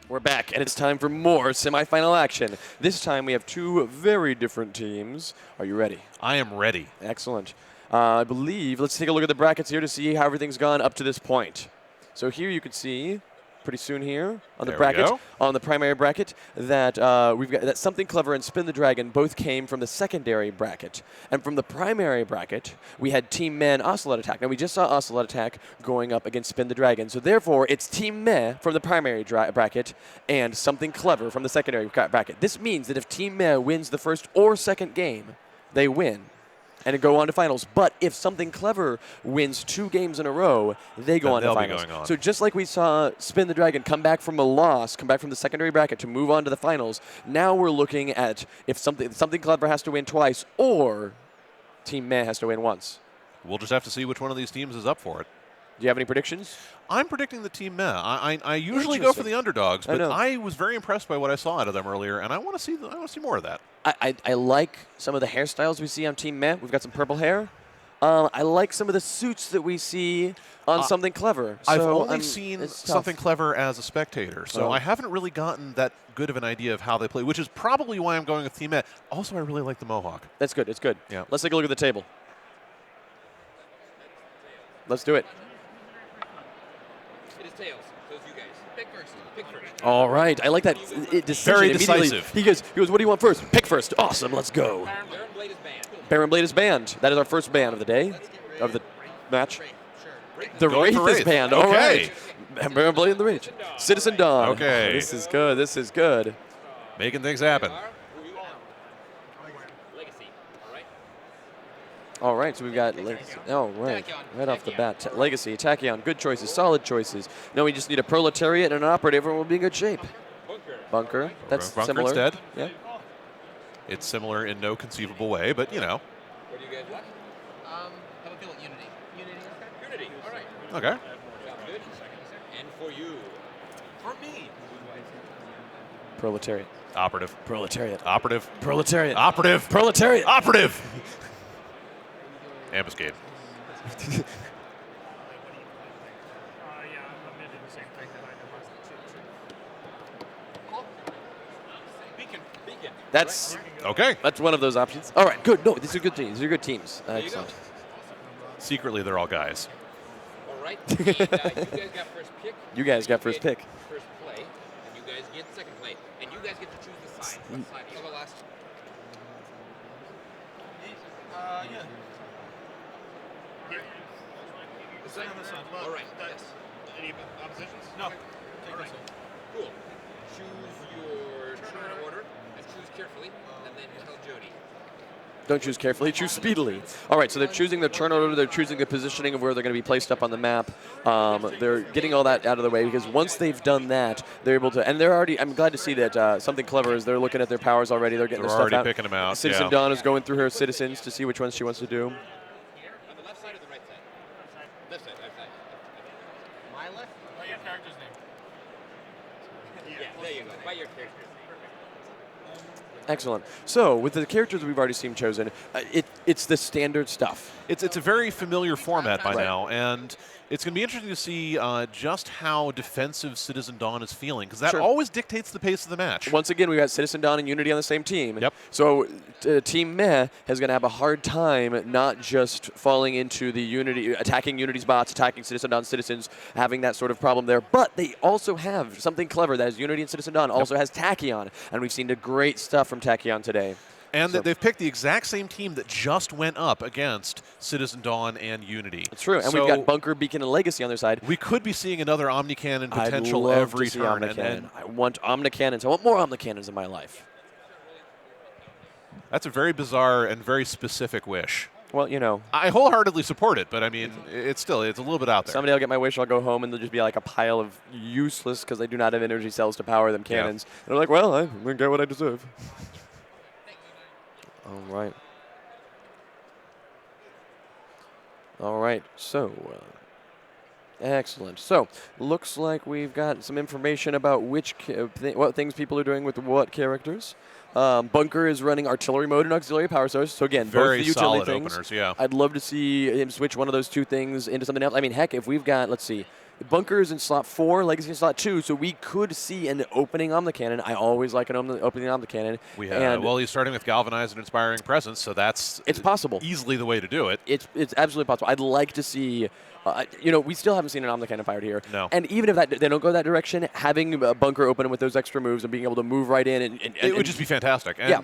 We're back, and it's time for more semifinal action. This time we have two very different teams. Are you ready? I am ready. Excellent. I believe, let's take a look at the brackets here to see how everything's gone up to this point. So here you can see, pretty soon here on the bracket, on the primary bracket, that we've got that Something Clever and Spin the Dragon both came from the secondary bracket. And from the primary bracket, we had Team Meh and Ocelot Attack. Now we just saw Ocelot Attack going up against Spin the Dragon. So therefore, it's Team Meh from the primary bracket and Something Clever from the secondary bracket. This means that if Team Meh wins the first or second game, they win and go on to finals. But if Something Clever wins 2 games in a row, they go on to finals. So just like we saw Spin the Dragon come back from a loss, come back from the secondary bracket to move on to the finals, now we're looking at if Something Clever has to win twice or Team Meh has to win once. We'll just have to see which one of these teams is up for it. Do you have any predictions? I'm predicting the Team Meh. I usually go for the underdogs, but I was very impressed by what I saw out of them earlier, and I want to see more of that. I like some of the hairstyles we see on Team Meh. We've got some purple hair. I like some of the suits that we see on Something Clever. I've only seen Something Clever as a spectator, so I haven't really gotten that good of an idea of how they play, which is probably why I'm going with Team Meh. Also, I really like the Mohawk. That's good. It's good. Yeah. Let's take a look at the table. Let's do it. Tails. So it's you guys. Pick first. Pick first. All right. I like that Very decisive. He goes, what do you want first? Pick first. Awesome. Let's go. Baron Blade is banned. Baron Blade is banned. That is our first ban of the day, of the match. The Wraith is banned. Okay. All right. Baron Blade and the Wraith. Citizen Dawn. Okay. This is good. This is good. Making things happen. All right, so we've got Legacy. Oh, right. Right off the bat. Legacy, Tachyon, good choices, solid choices. Now we just need a Proletariat and an Operative, and we'll be in good shape. Bunker. That's similar. Dead. Yeah. It's similar in no conceivable way, but you know. What do you guys want? How about feel Unity? Unity. All right. Okay. Sounds good. And for you. For me. Proletariat. Operative. Proletariat. Operative. Proletariat. Operative. Proletariat. Operative. Ambuscade. Beacon. That's okay. That's one of those options. All right, good. No, these are good teams. These are good teams. Excellent. Secretly, they're all guys. All right. And, you guys got first pick. You guys got first pick. First play, and you guys get second play, and you guys get to choose the side. What side? You go last. Yeah. The side on the side. All right. Yes. Any oppositions? No. All right. Cool. Choose your turn order and choose carefully, and then tell Jody. Don't choose carefully, choose speedily. All right, so they're choosing their turn order, they're choosing the positioning of where they're going to be placed up on the map. They're getting all that out of the way because once they've done that, they're able to, and they're already, I'm glad to see that Something Clever is they're looking at their powers already, they're getting their stuff out. They're already picking them out, Citizen Dawn is going through her citizens to see which ones she wants to do. On the left side or the right side? Left side, left side. My left? By your character's name. Yeah, there you go. By your character's name. Excellent. So, with the characters we've already seen chosen, it's the standard stuff. It's a very familiar format by now, and it's going to be interesting to see just how defensive Citizen Dawn is feeling, because that always dictates the pace of the match. Once again, we got Citizen Dawn and Unity on the same team. Yep. So Team Meh is going to have a hard time not just falling into the Unity, attacking Unity's bots, attacking Citizen Dawn's citizens, having that sort of problem there. But they also have Something Clever that is Unity and Citizen Dawn, also has Tachyon, and we've seen the great stuff from Tachyon today. And they've picked the exact same team that just went up against Citizen Dawn and Unity. That's true. And we've got Bunker, Beacon, and Legacy on their side. We could be seeing another Omnicannon potential I'd love every to see turn. Omnicannons. I want Omnicannons. I want more Omnicannons in my life. That's a very bizarre and very specific wish. Well, you know. I wholeheartedly support it, but I mean, it's a little bit out there. Someday I'll get my wish, I'll go home, and there'll just be like a pile of useless, because they do not have energy cells to power them, cannons. And I'm like, well, I'm going to get what I deserve. All right. All right, so excellent. So looks like we've got some information about which what things people are doing with what characters. Bunker is running artillery mode and auxiliary power source. So again, very both the utility solid things. openers, yeah. I'd love to see him switch one of those two things into something else. I mean, heck, if we've got, let's see, Bunker is in slot 4, Legacy in slot 2, so we could see an opening Omnicannon. I always like an opening Omnicannon. We have, well, he's starting with Galvanized and Inspiring Presence, so that's it's possible. Easily the way to do it. It's absolutely possible. I'd like to see, we still haven't seen an Omnicannon fired here. No. And even if they don't go that direction, having Bunker open with those extra moves and being able to move right in and it would just be fantastic. And yeah.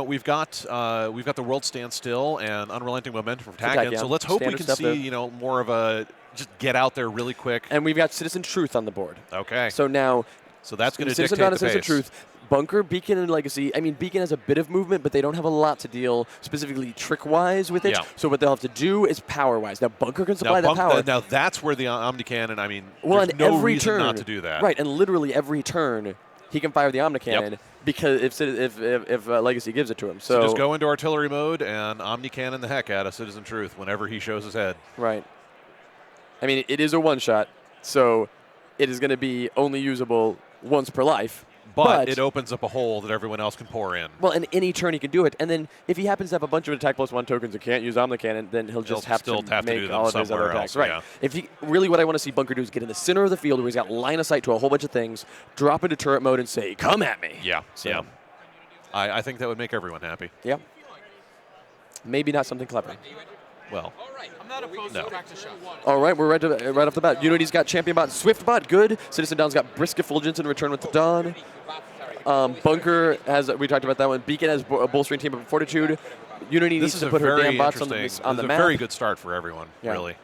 We've got the World Standstill and Unrelenting Momentum from Tachyon, so let's hope we can see more of a just get out there really quick. And we've got Citizen Truth on the board. Okay. So now, that's going to dictate Citizen the Citizen pace. Truth, Bunker, Beacon, and Legacy. I mean, Beacon has a bit of movement, but they don't have a lot to deal specifically trick-wise with it. Yeah. So what they'll have to do is power-wise. Now, Bunker can supply that power. Now that's where the Omnicannon, I mean, well, there's no every reason turn, not to do that. Right, and literally every turn, he can fire the Omnicannon because if Legacy gives it to him. So just go into artillery mode and Omnicannon the heck out of Citizen Truth whenever he shows his head. Right. I mean, it is a one-shot, so it is going to be only usable once per life. But it opens up a hole that everyone else can pour in. Well, and any turn he can do it. And then if he happens to have a bunch of attack +1 tokens and can't use Omnicannon, then he'll just have to make all of his other attacks. Right. Yeah. If he really, what I want to see Bunker do is get in the center of the field where he's got line of sight to a whole bunch of things, drop into turret mode and say, "Come at me." Yeah. So, yeah. I think that would make everyone happy. Yeah. Maybe not something clever. Well, I'm not opposed to practice shots. All right, we're right off the bat. Unity's got Champion Bot and Swift Bot, good. Citizen Dawn's got Brisk Effulgence in return with the Dawn. Bunker has, we talked about that one. Beacon has a bolstering team of Fortitude. Unity needs to put her damn bots on the map. This is a very good start for everyone, really.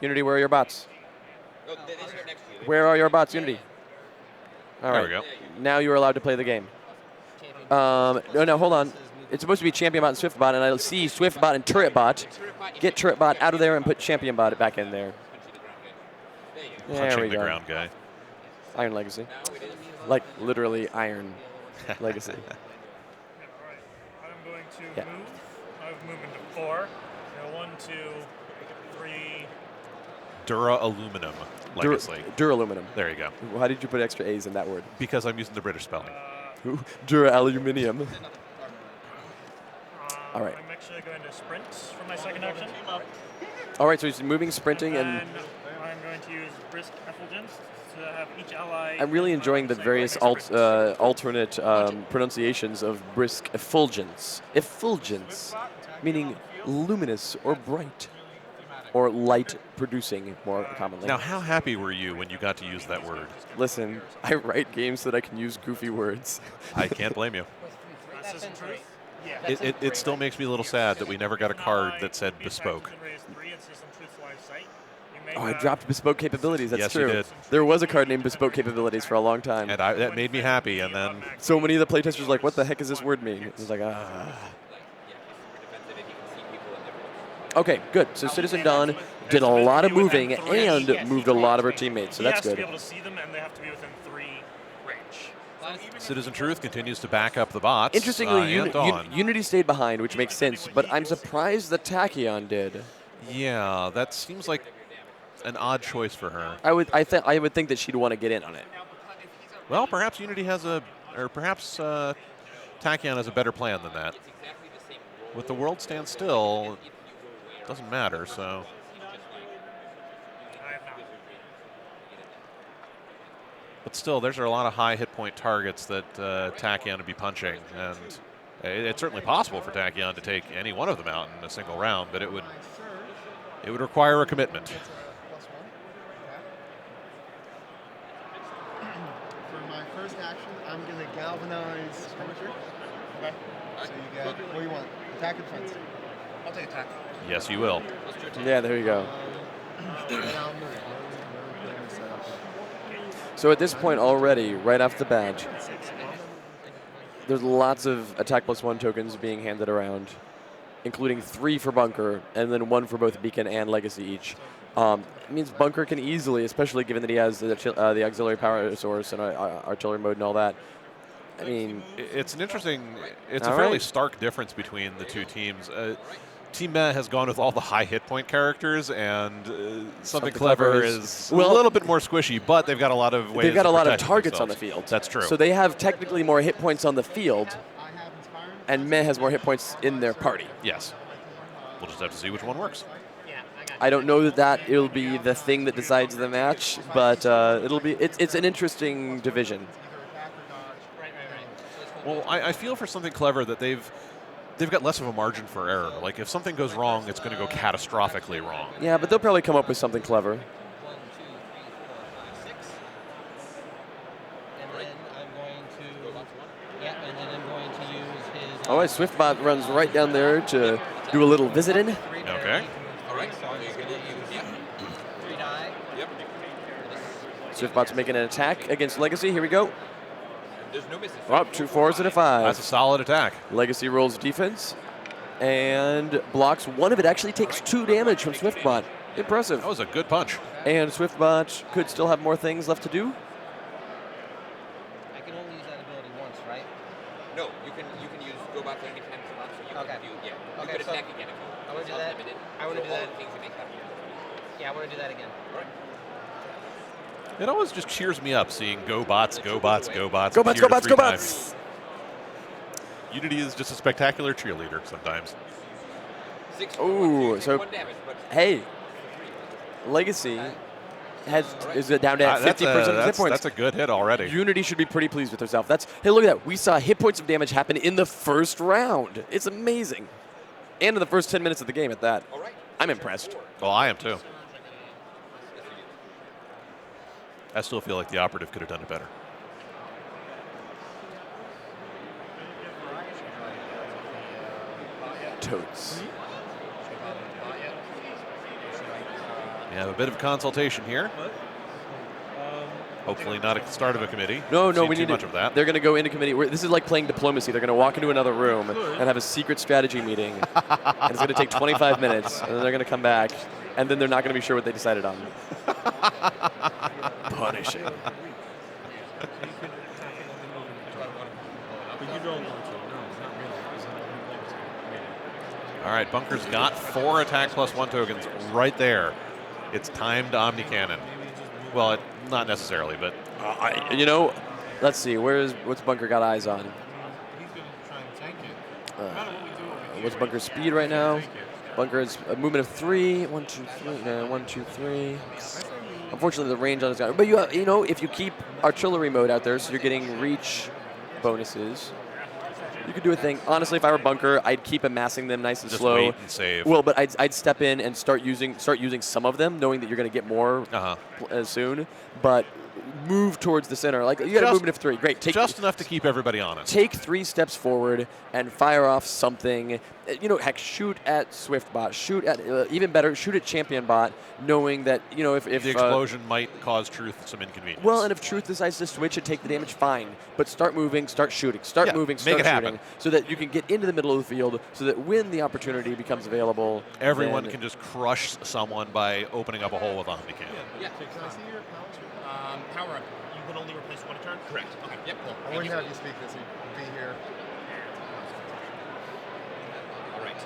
Unity, where are your bots? Where are your bots, Unity? All right. There we go. Now you are allowed to play the game. No, hold on. It's supposed to be Champion Bot and Swift Bot, and I see Swift Bot and Turret Bot. Get Turret Bot out of there and put Champion Bot back in there. There we go. Punching the ground guy. Iron Legacy. Like, literally Iron Legacy. I'm going to move. I've moved into 4. Now 1, 2, 3. Dura Aluminum Legacy. Duraluminum. There you go. Why did you put extra A's in that word? Because I'm using the British spelling. Dura-aluminium. All right. I'm actually going to sprint for my second action. All right, so he's moving, sprinting, and I'm going to use Brisk Effulgence to have each ally. I'm really enjoying the various alternate pronunciations of Brisk Effulgence. Effulgence, meaning luminous or bright, or light producing more commonly. Now, how happy were you when you got to use that word? Listen, I write games so that I can use goofy words. I can't blame you. Citizen Truth? Yeah. It still makes me a little sad that we never got a card that said bespoke. Oh, I dropped bespoke capabilities. That's yes, true. You did. There was a card named bespoke capabilities for a long time. And that made me happy. And then so many of the playtesters were like, "What the heck does this word mean?" It was like, ah. Okay, good. So Citizen Dawn did a lot of moving and moved a lot of her teammates, so that's good. He has to be able to see them, and they have to be within 3 range. Citizen Truth continues to back up the bots. Interestingly, Unity stayed behind, which makes sense, but I'm surprised that Tachyon did. Yeah, that seems like an odd choice for her. I would think that she'd want to get in on it. Well, perhaps Unity has perhaps Tachyon has a better plan than that. With the world stand still, it doesn't matter, so. But still, there's a lot of high hit point targets that Tachyon would be punching, and it's certainly possible for Tachyon to take any one of them out in a single round, but it would require a commitment. For my first action, I'm going to galvanize Punisher. Okay. So you get, what do you want? Attack or defense? I'll take attack. Yes, you will. Yeah, there you go. So at this point already, right off the bat, there's lots of attack +1 tokens being handed around, including 3 for Bunker, and then 1 for both Beacon and Legacy each. It means Bunker can easily, especially given that he has the auxiliary power source and artillery mode and all that. I mean, it's a fairly stark difference between the two teams. Team Meh has gone with all the high hit point characters, and something clever is a little bit more squishy, but they've got a lot of ways. They've got a lot of themselves targets on the field. That's true. So they have technically more hit points on the field, and Meh has more hit points in their party. Yes. We'll just have to see which one works. I don't know that it'll be the thing that decides the match, but it's an interesting division. Well, I feel for something clever that they've got less of a margin for error. Like if something goes wrong, it's going to go catastrophically wrong. Yeah, but they'll probably come up with something clever. All right, Swiftbot runs right down there to do a little visiting. Okay. All right. So he's going to use Yep. Swiftbot's making an attack against Legacy. Here we go. There's no misses. Oh, 2 4s and a 5. That's a solid attack. Legacy rolls defense and blocks one of it. Actually takes 2 damage from Swiftbot. Impressive. That was a good punch. And Swiftbot could still have more things left to do. I can only use that ability once, right? No, you can use go back any time you want. So you Okay. can do You Okay, could so attack again if you want. I wanna do It's that. unlimited. I wanna So do all that. the things you make happen. Yeah, I want to do that again. All right. It always just cheers me up seeing go bots, go bots, go bots. Go bots, appear go bots, 3 go times. bots. Unity is just a spectacular cheerleader sometimes. 6 Ooh, so 1 damage, but hey, Legacy is down to That's 50% hit points. that's a good hit already. Unity should be pretty pleased with herself. Hey, look at that. We saw hit points of damage happen in the first round. It's amazing. And in the first 10 minutes of the game at that. all right. I'm impressed. Well, I am too. I still feel like the operative could have done it better. Totes. We have a bit of consultation here. Hopefully not at the start of a committee. No, Seen we too need much to, of that. They're going to go into committee. This is like playing diplomacy. They're going to walk into another room and have a secret strategy meeting. And it's going to take 25 minutes. And then they're going to come back. And then they're not going to be sure what they decided on. Punishing. All right, Bunker's got 4 attack plus 1 tokens right there. It's time to Omni Cannon. Well, not necessarily, but let's see. What's Bunker got eyes on? What's Bunker's speed right now? Bunker has a movement of 3. 1, 2, 3. No, 1, 2, 3. Unfortunately, the range on his guy. But if you keep artillery mode out there, so you're getting reach bonuses. You could do a thing. Honestly, if I were Bunker, I'd keep amassing them nice and just slow. wait and save. Well, but I'd step in and start using some of them, knowing that you're going to get more soon. But move towards the center. Like you got a movement of 3. Great. Just enough to keep everybody honest. Take 3 steps forward and fire off something. Heck, shoot at Swiftbot. Shoot at even better. Shoot at Championbot, knowing that if the explosion might cause Truth some inconvenience. Well, and if Truth decides to switch and take the damage, fine. But start moving, start shooting, start moving, start make it shooting, happen. so that you can get into the middle of the field, so that when the opportunity becomes available, everyone can just crush someone by opening up a hole with Omni Cannon. Yeah. Can I see your power? Power up. You can only replace 1 turn? Correct. Okay. Yep. Cool. I wouldn't have you speak this. You'd be here. All right.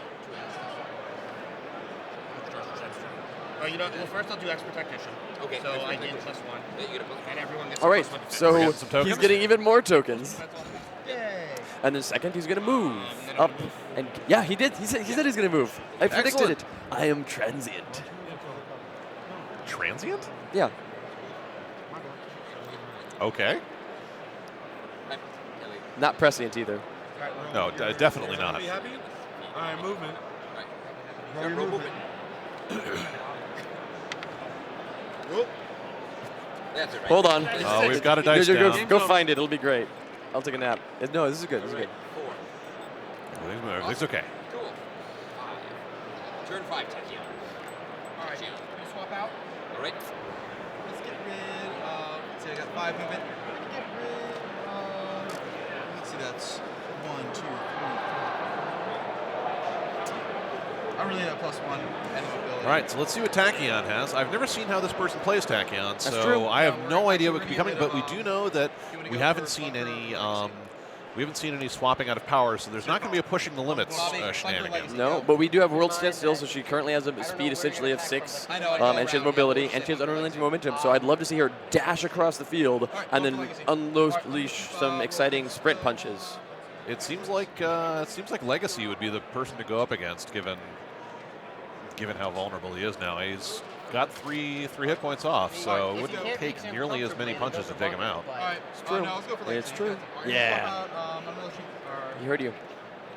Well, first I'll do Expert Technician. Okay. So I gain +1. Yeah, you get a plus 1. And everyone gets All right, +1 to so We're getting some tokens? he's getting even more tokens. Yay! And then second, he's going to move up. And yeah, he did. He said he's going to move. I predicted Excellent. it. I am transient. Transient? Yeah. Okay. Not prescient either. No, definitely not. All right, movement. Roll your movement. That's it, right? Hold on. Oh, we've got a dice Go down. go find it. It'll be great. I'll take a nap. No, this is good. This is good. 4. Everything's okay. Cool. 5. Turn 5, Tachyon. All right, you swap out. All right. Let's get rid of. Let's see, I got 5 movement. Get rid of. Let's see, that's 1, 2, 3, 4. I really have +1 and ability. All right, so let's see what Tachyon has. I've never seen how this person plays Tachyon, so true. I have no idea what could be coming. But we do know that we haven't seen any. Swapping out of power, so there's not going to be a pushing the limits shenanigans. No, but we do have World Standstill, so she currently has a speed essentially of 6, and she has mobility, and she has unrelenting momentum. So I'd love to see her dash across the field and then unleash some exciting sprint punches. It seems like Legacy would be the person to go up against, given given how vulnerable he is now. He's got three hit points off, so it wouldn't take nearly as many punches to take him out. All right. It's true. No, let's go for It's true. All right, Yeah. He heard you.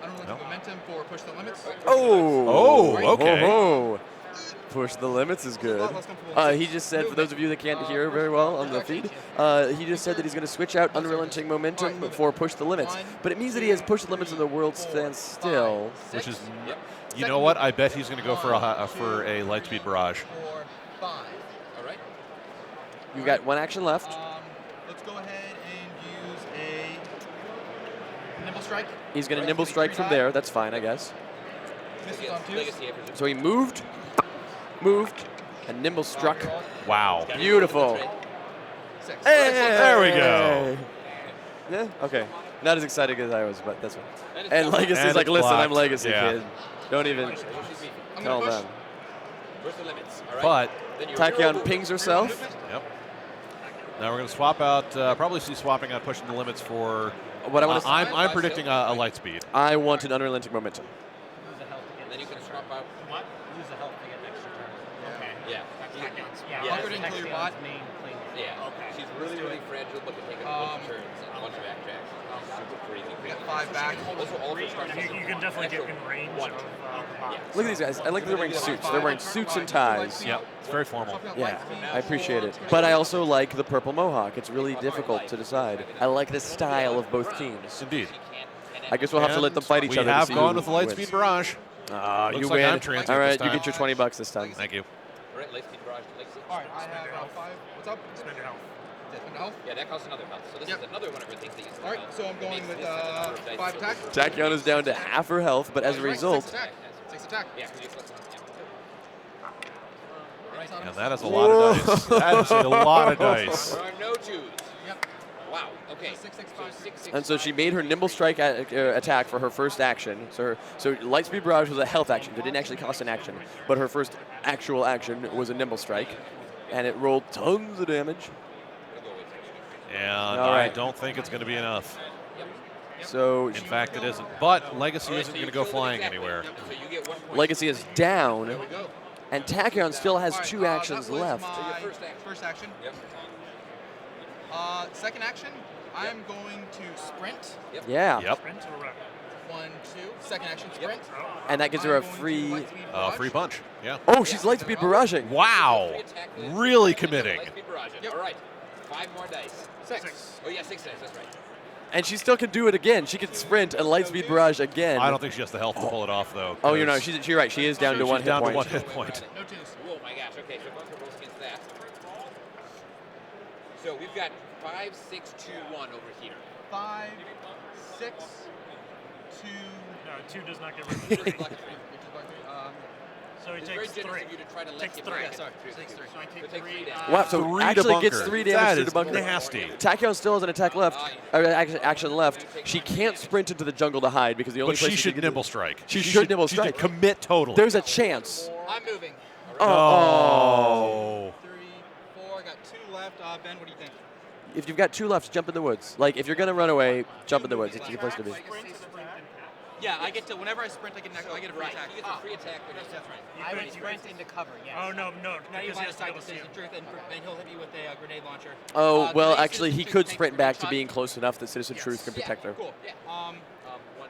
Unrealistic momentum for push the limits. Oh, okay. Oh. Push the limits is good. He just said, for those of you that can't hear very well on the feed, he just said that he's going to switch out unrelenting momentum for push the limits. But it means that he has pushed the limits and the world stands still. Which is, you know what? I bet he's going to go for a Lightspeed Barrage. 4, 5. All right. You've got one action left. Let's go ahead and use a nimble strike. He's going to nimble strike from there. That's fine, I guess. Misses on 2. So he moved, and nimble struck. Wow. Beautiful. 6. Hey! There we go. Yeah, okay. Not as excited as I was, but that's fine. And And Legacy's And like, it's listen, I'm blocked. Legacy, Yeah. kid. Don't even I'm tell gonna push. them. Push the limits. All right. But, Then you're Tachyon pings herself. yep. Now we're going to swap out, probably see swapping out pushing the limits for, What I want to I'm predicting a Lightspeed. I want an unrelenting momentum. Then you can swap out. What? Use a health to get extra turn. Okay. Yeah. Yeah. Yeah. Bunker didn't kill your bot. Yeah. Okay. She's really, really fragile, but can take a bunch of turns and a bunch of backtracks. Super crazy. We got 5 back. Those are all for start. You can definitely get in range of the box. Look at these guys. I like that they're wearing suits. They're wearing suits and ties. Yep, it's very formal. Yeah, I appreciate it. But I also like the purple mohawk. It's really difficult to decide. I like the style of both teams. Indeed. I guess we'll have to let them fight each other. We to have see gone who with the Lightspeed wins. Barrage. You Looks like win. I'm transient All right, this you time. get your $20 this time. Thank you. All right, Lightspeed Barrage to Legacy. All right, I have 5. What's up? Spend your health. Spend health. Yeah, that costs another health. So this Yep. is another one of her things that you All right, so I'm going with 5 attack. Tachyon is down to half her health, but as a result, 6 attack. 6 attack. Yeah, because you flip them. Yeah. And that is a lot of dice. That is a lot of dice. There are no twos. Yep. Wow. Okay. 6, 6, So 5. 6, 6, and so 5. she made her nimble strike attack for her first action. So Lightspeed Barrage was a health action. It didn't actually cost an action, but her first actual action was a nimble strike, and it rolled tons of damage. And All I right. don't think it's going to be enough. So In fact, it isn't. But Legacy isn't going to go flying anywhere. So you get 1 point. Legacy is down, There we go. and Tachyon still has All right, 2 actions that was left. my So your first action. First action. Yep. Second action, I'm going to sprint. Yeah. Yep. Sprint or run? 1, 2. Second action, sprint. And that gives her a I'm going to free. Lightspeed Barrage. Free punch. Yeah. Oh, she's Lightspeed barraging. Wow. Free attack with- Really and then committing. Lightspeed Barrage. Yep. All right. 5 more dice. 6. Oh yeah, 6 dice. That's right. And she still can do it again. She can sprint and Lightspeed barrage again. I don't think she has the health to pull it off, though. Oh, you know, 'cause she's right. She is down to she's 1 hit down point. to 1 hit point. No twos. Oh my gosh. Okay, so Bunker rolls against that. So we've got 5, 6, 2, 1 over here. 5, 6, 2. No, 2 does not get rid of This is 3. lucky. So he It's very takes generous 3. of you to try to let Takes you 3. break Yeah, it. sorry. Three. Takes 3. So I take So take 3 3 damage. Wow, so 3 to actually bunker. gets 3 damage That to is the bunker. nasty. Tachyon still has an attack left, or action left. She can't sprint into the jungle to hide because the only But place she should can nimble strike. She should nimble she strike. should commit totally. There's a chance. I'm moving. Oh. 3, 4. I got 2 left. Ben, what do you think? If you've got 2 left, jump in the woods. Like, if you're going to run away, jump in the woods. It's a good place to be. Yeah, I get to, whenever I sprint, I get a free Right. attack. He gets a free attack. But That's right. I would sprint into cover, yes. Oh, no. Now you Because he want has to to side go see decision him. truth, and he'll hit you with a grenade launcher. Oh, well, Grenade actually, he Citizen could Truth sprint takes back the to shot. being close enough that Citizen Truth can protect her. Cool. Yeah. 1,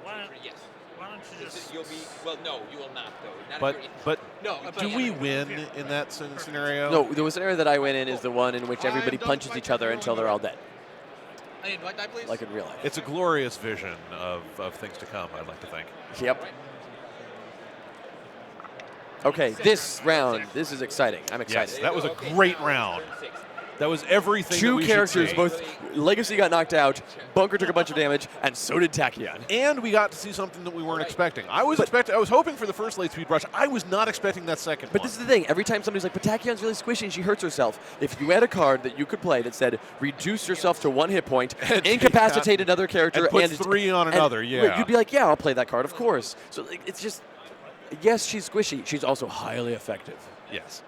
Why- 2, 3. Yes. Why don't you just... You'll be. Well, no, you will not though. Not But if you're but No, do we win in that scenario? No, the scenario that I went in is the one in which everybody punches each other until they're all dead, I need white die, please. like in real life. It's a glorious vision of things to come, I'd like to think. Yep. Okay, this round, this is exciting. I'm excited. Yes, that was a great round. That was everything that 2 we should characters, see. both Legacy got knocked out, Bunker took a bunch of damage, and so did Tachyon. And we got to see something that we weren't expecting. I was hoping for the first Lightspeed Brush. I was not expecting that second But one. this is the thing, every time somebody's like, but Tachyon's really squishy and she hurts herself, if you had a card that you could play that said, reduce yourself to 1 hit point, And incapacitate another character, and put 3 on another, yeah. You'd be like, yeah, I'll play that card, of course. So like, it's just, yes, she's squishy. She's also highly effective. Yes.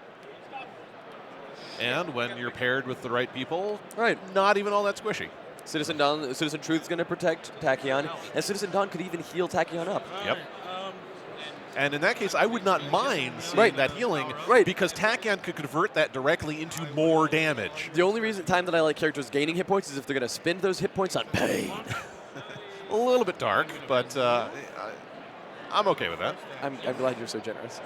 And when you're paired with the right people, Right. not even all that squishy. Citizen Truth's going to protect Tachyon, and Citizen Dawn could even heal Tachyon up. Yep. And in that case, I would not mind seeing that healing, because Tachyon could convert that directly into more damage. The only time that I like characters gaining hit points is if they're going to spend those hit points on pain. A little bit dark, but I'm okay with that. I'm glad you're so generous.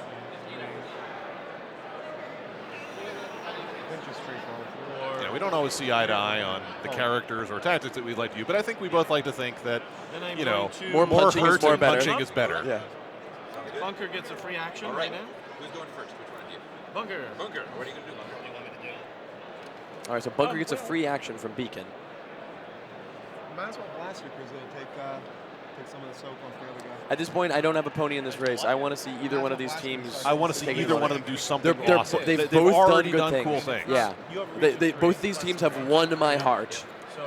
Yeah, we don't always see eye to eye on the characters or tactics that we'd like to use, but I think we both like to think that, you know, more punching hurt is more and better. punching is better. Yeah. Bunker gets a free action All right right. now. Who's going first? Which one of you? Bunker. Bunker. What are you going to do, Bunker? What do you want me to do? All right, so Bunker gets a free action from Beacon. Might as well blast it because it'll take some of the soak off the other guy. At this point, I don't have a pony in this race. I want to see either one of these teams. I want to see take either it. one of them do something awesome. They've They've both already done good cool things. Yeah, both these teams have won my heart.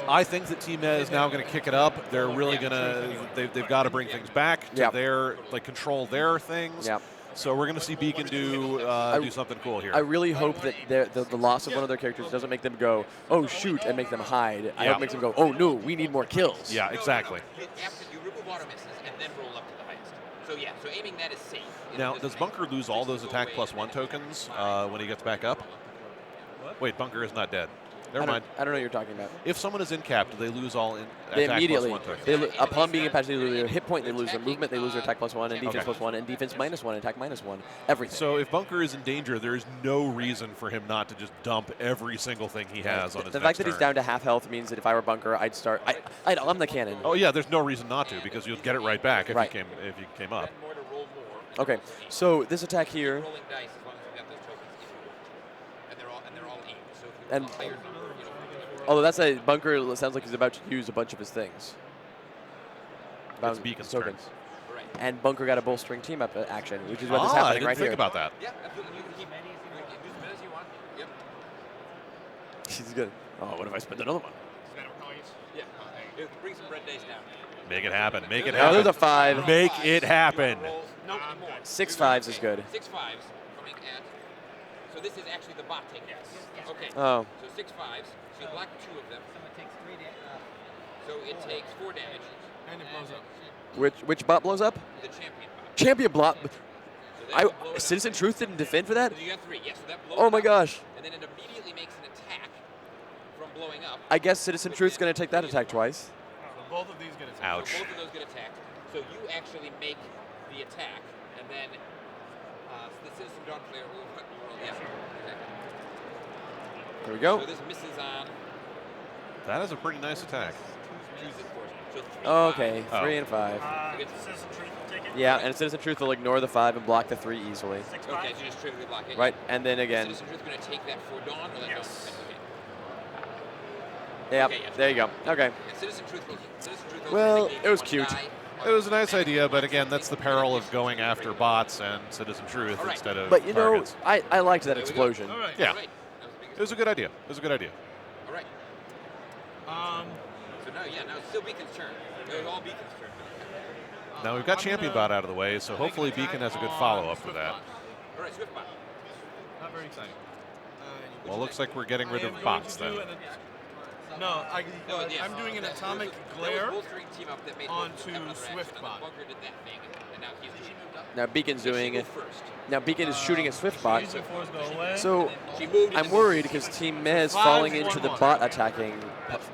I think that Team Meta is now going to kick it up. They're really going to. They've got to bring things back to their control their things. Yeah. So we're going to see Beacon do something cool here. I really hope that the loss of one of their characters doesn't make them go, oh shoot, and make them hide. I hope it makes them go, oh no, we need more kills. Yeah, exactly. You remove auto misses and then roll up to the highest. So yeah, so aiming that is safe. Now, does Bunker lose all those attack +1 tokens when he gets back up? Wait, Bunker is not dead. Never mind. I don't know what you're talking about. If someone is in cap, do they lose all They attack immediately, +1 tokens? upon being impacted, they lose their hit point, they lose their movement, they lose their attack +1, and defense +1, and defense -1, attack -1, everything. So if Bunker is in danger, there is no reason for him not to just dump every single thing he has on his The next fact that he's turn. down to half health means that if I were Bunker, I'd start. I'm the cannon. Oh yeah, there's no reason not to, because you'll get it right back if Right. you came up. More to roll more. Okay, so this attack here, Rolling dice as long as you got those tokens in your board. And they're all aimed. So if you And- roll a higher number, you know, although that's a Bunker, it sounds like he's about to use a bunch of his things. It's Beacon's turn. tokens. right. And Bunker got a bolstering team up action, which is what is I happening didn't right think here. about that. Yeah, absolutely. You can keep use as many as you want. Yep. She's good. Oh, what if I spend another one? Yeah. Bring some red dice down. Make it happen. Make it Oh, happen. there's a 5. Make it happen. Roll. Nope, more. 6 5s is good. 6 5s coming at. So this is actually the bot taking. Yes. Okay. Oh. So 6 5s. So you block 2 of them. Someone takes 3 damage. So it takes 4 damage. And it blows up. Which bot blows up? The champion bot. Champion block. So that will blow it up. Citizen Truth didn't defend for that? So you got 3. Yeah, so that blows Oh it my up, gosh. And then it immediately makes an attack from blowing up. I guess Citizen Truth's going to take that attack twice. So both of these get attacked. Ouch. So both of those get attacked. So you actually make the attack, and then the Citizen Dawn player will roll. Yeah. Exactly. There we go. So this misses on. That is a pretty nice attack. Choose it for us. So 3 Okay, 3 Oh. and 5. Citizen Truth will take it. Yeah, and Citizen Truth will ignore the 5 and block the 3 easily. 6 5. 5. Okay, so you just trivially block it. Right, and then again. Citizen Truth going to take that for Dawn, or that Yes. okay. Yep, Okay, yeah. there you go. Okay. And Citizen Truth will. Well, negate it was one cute. die. It was a nice idea, but again, that's the peril of going after bots and Citizen Truth All right. instead of But you know, targets. I liked that There we go. explosion. All right. Yeah. All right. That was the biggest It was a good idea. It was a good idea. All right. So now, now it's still Beacon's turn. It was all Beacon's turn. Now we've got Champion Bot out of the way, so hopefully Beacon has a good follow-up for that. All right, Swiftbot. Not very exciting. Well, looks like we're getting rid of bots then. No, No, yes. I'm doing an That- atomic that was glare bolstering team up that made onto both of them have another action, Swiftbot. and the Bunker did that thing, and now he's doing it. Now Beacon's doing She it. moved first. Now Beacon is shooting a Swiftbot. These fours go away. So She moved. I'm worried because Team Meh is falling into the bot attacking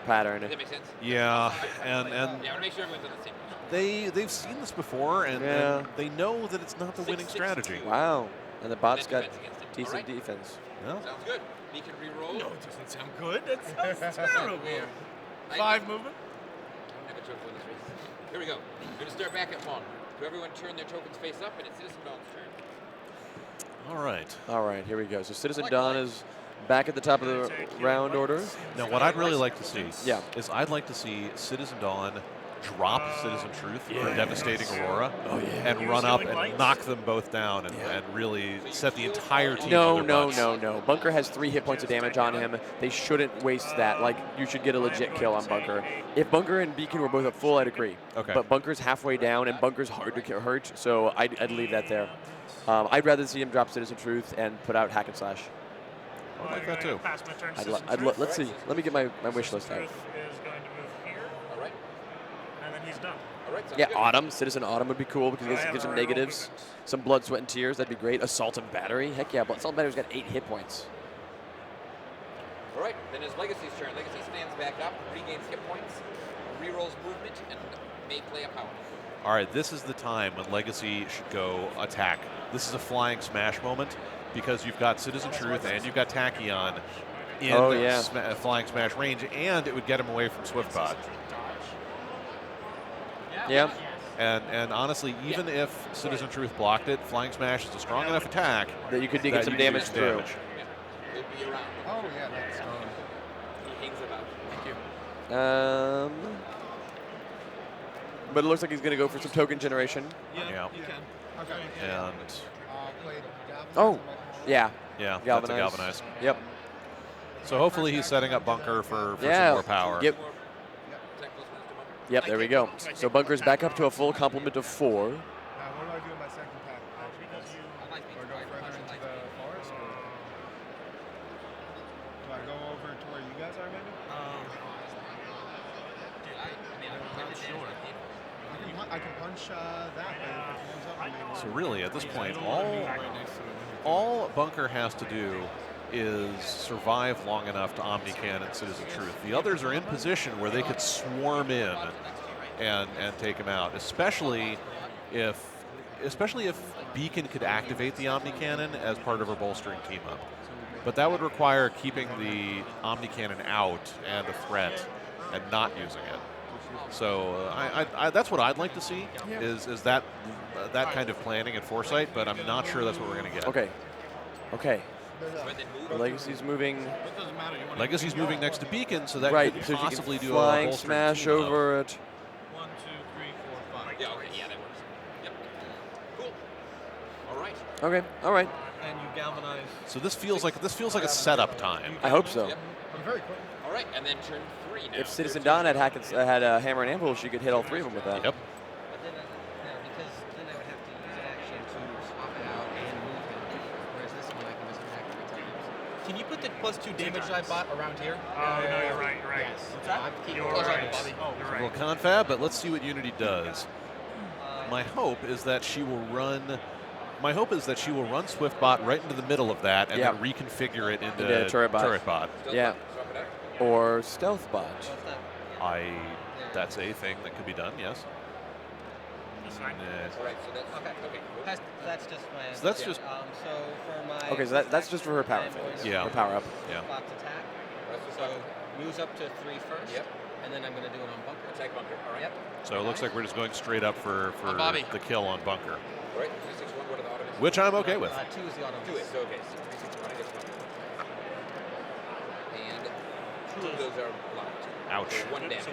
pattern. Does that make sense? Yeah, and Yeah, I want to make sure everyone's on the same page. they've seen this before, and, Yeah. and they know that it's not the winning 6-6-2. strategy. Wow. And the bot's Then got defense against it. decent All right. defense. Well, Sounds good. Beacon re-roll. No, it doesn't sound good. That sounds terrible. I 5 movement. have a token in this race. Here we go. We're going to start back at 1. So everyone turn their tokens face up, and it's Citizen Dawn's turn. all right. All right, here we go. So Citizen Dawn is back at the top of the round order. Now, what I'd really like to see Yeah. is I'd like to see Citizen Dawn drop Citizen Truth for devastating Aurora and run up and knock them both down and really set the entire team No, on their butts. no. Bunker has 3 hit points of damage on him. They shouldn't waste that. Like, you should get a legit kill on Bunker. If Bunker and Beacon were both at full, I'd agree. Okay. But Bunker's halfway down, and Bunker's hard to hurt, so I'd leave that there. I'd rather see him drop Citizen Truth and put out Hack and Slash. I like that too. Pass my turn to Let's see. Let me get my wish list out. Truth is going to move here, All right. and then he's done. All right, sounds Yeah, good. Autumn, Citizen Autumn would be cool because I it have gives him already rolled negatives. movements. Some blood, sweat, and tears. That'd be great. Assault and Battery. Heck yeah, Assault and Battery's got 8 hit points. All right, then it's Legacy's turn. Legacy stands back up, regains hit points, rerolls movement, and may play a power. All right, this is the time when Legacy should go attack. This is a flying smash moment because you've got Citizen Truth and you've got Tachyon in flying smash range, and it would get him away from Swiftbot. Yeah. And honestly, even if Citizen Truth blocked it, flying smash is a strong enough attack That you could get that some you can damage do through. Yeah, he'll be around. Oh, yeah, that's strong. He hangs about. Thank you. But it looks like he's going to go for some token generation. Yeah. You can. Okay. And Played Galvanize Oh, on my controller. yeah. yeah, Galvanize. that's a galvanize. Yep. So hopefully he's setting up Bunker for Yeah. some more power. Yep. Attack plus 1 to Bunker. Yep, there we go. So Bunker's back up to a full complement of 4. Now, what do I do in my second pack? Because you. I like Do being I go right further punch into like the forest? Or do I go over to where you guys are, maybe? I'm not sure. I can punch that, but if it warms up, maybe. So really, at this point, all Bunker has to do is survive long enough to Omnican and Citizen Truth. The others are in position where they could swarm in and take him out, especially if Beacon could activate the Omnicannon as part of her bolstering team up. But that would require keeping the Omnicannon out and a threat and not using it. So I that's what I'd like to see is that kind of planning and foresight, but I'm not sure that's what we're going to get. Okay. Okay. But then move. Legacy's moving. Legacy's moving next to Beacon, so that Right, could so she possibly can do flying a bolstering smash team up. over it. 1, 2, 3, 4, 5. Yeah, okay, yeah, that works. Yep. Cool. All right. Okay, all right. And you galvanize. So this feels like a setup time. I hope so. Yep. I'm very quick. All right, and then turn 3 now. If Citizen 13. Dawn had a hammer and anvil, she could hit all 3 of them with that. Yep. But then, because then I would have to use action to swap it out and move him. Whereas this one I can just attack 3 times. Can you put the +2 damage I bought around here? Oh, no, you're right. You're right. Yes. What's that? I'm keeping You're close on right. Bobby. Oh, You're A right. little confab, but let's see what Unity does. My hope is that she will run Swiftbot right into the middle of that and Yeah. then reconfigure it into Into turret bot. bot. Stealth Yeah. bot, swap it out. Or Stealth Bot. Well, it's not- That's a thing that could be done, yes. That's fine. All right, so that's Okay. okay. Cool. That's just my. So that's just So for my. Okay, so that's just for her power I'm going phase. to Yeah. Her power up. yeah. Box attack. That's just So moves up to 3 first. Yep. And then I'm going to do it on Bunker. Attack Bunker. All right. Yep. So it looks like we're just going straight up for Bobby. the kill on Bunker, All right. 361. What are the auto misses? which I'm okay with. 2 is the auto. 2 is so okay. So 361 against Bunker. And 2 of those are blocked. Ouch. So 1 damage.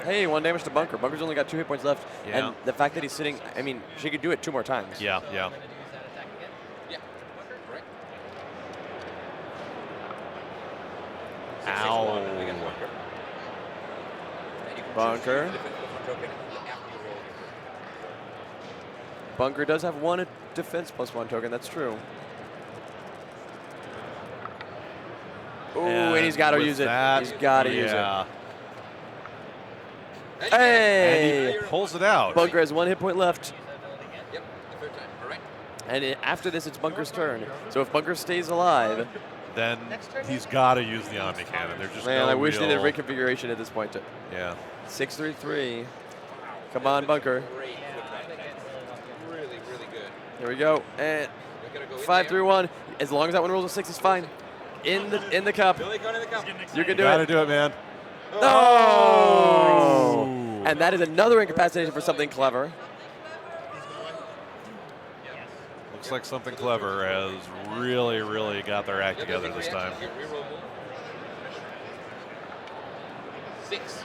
Hey, 1 damage to Bunker. Bunker's only got 2 hit points left. Yeah. And the fact that he's sitting, I mean, she could do it 2 more times. Yeah, yeah. I'm going to use that attack again. Yeah. Bunker. Correct. Ow. Against Bunker. And you can Bunker. choose to defend the front token after you roll your turn. Bunker does have 1 defense plus 1 token. That's true. Ooh, and he's got to with use it. that, He's got to use it. yeah. And Hey! And he pulls it out. Bunker has 1 hit point left. Use that ability again. Yep. The 3rd time. All right. And after this, it's Bunker's turn. So if Bunker stays alive, Then Next turn. he's got to use the Omnicannon. There's just man, no I wish they did real- reconfiguration at this point. Yeah. 6-3-3. Come on, Bunker. Great. Yeah, I'm going to get really lucky. Really, really good. Here we go. And We're gonna go in 5-3-1. As long as that one rolls a 6, it's fine. In the cup. there. Billy, go to the cup. You can do Got to it. do it, man. No! Ooh. And that is another incapacitation for something clever. Looks like something clever has really, really got their act together this time. Here, reroll move. 6.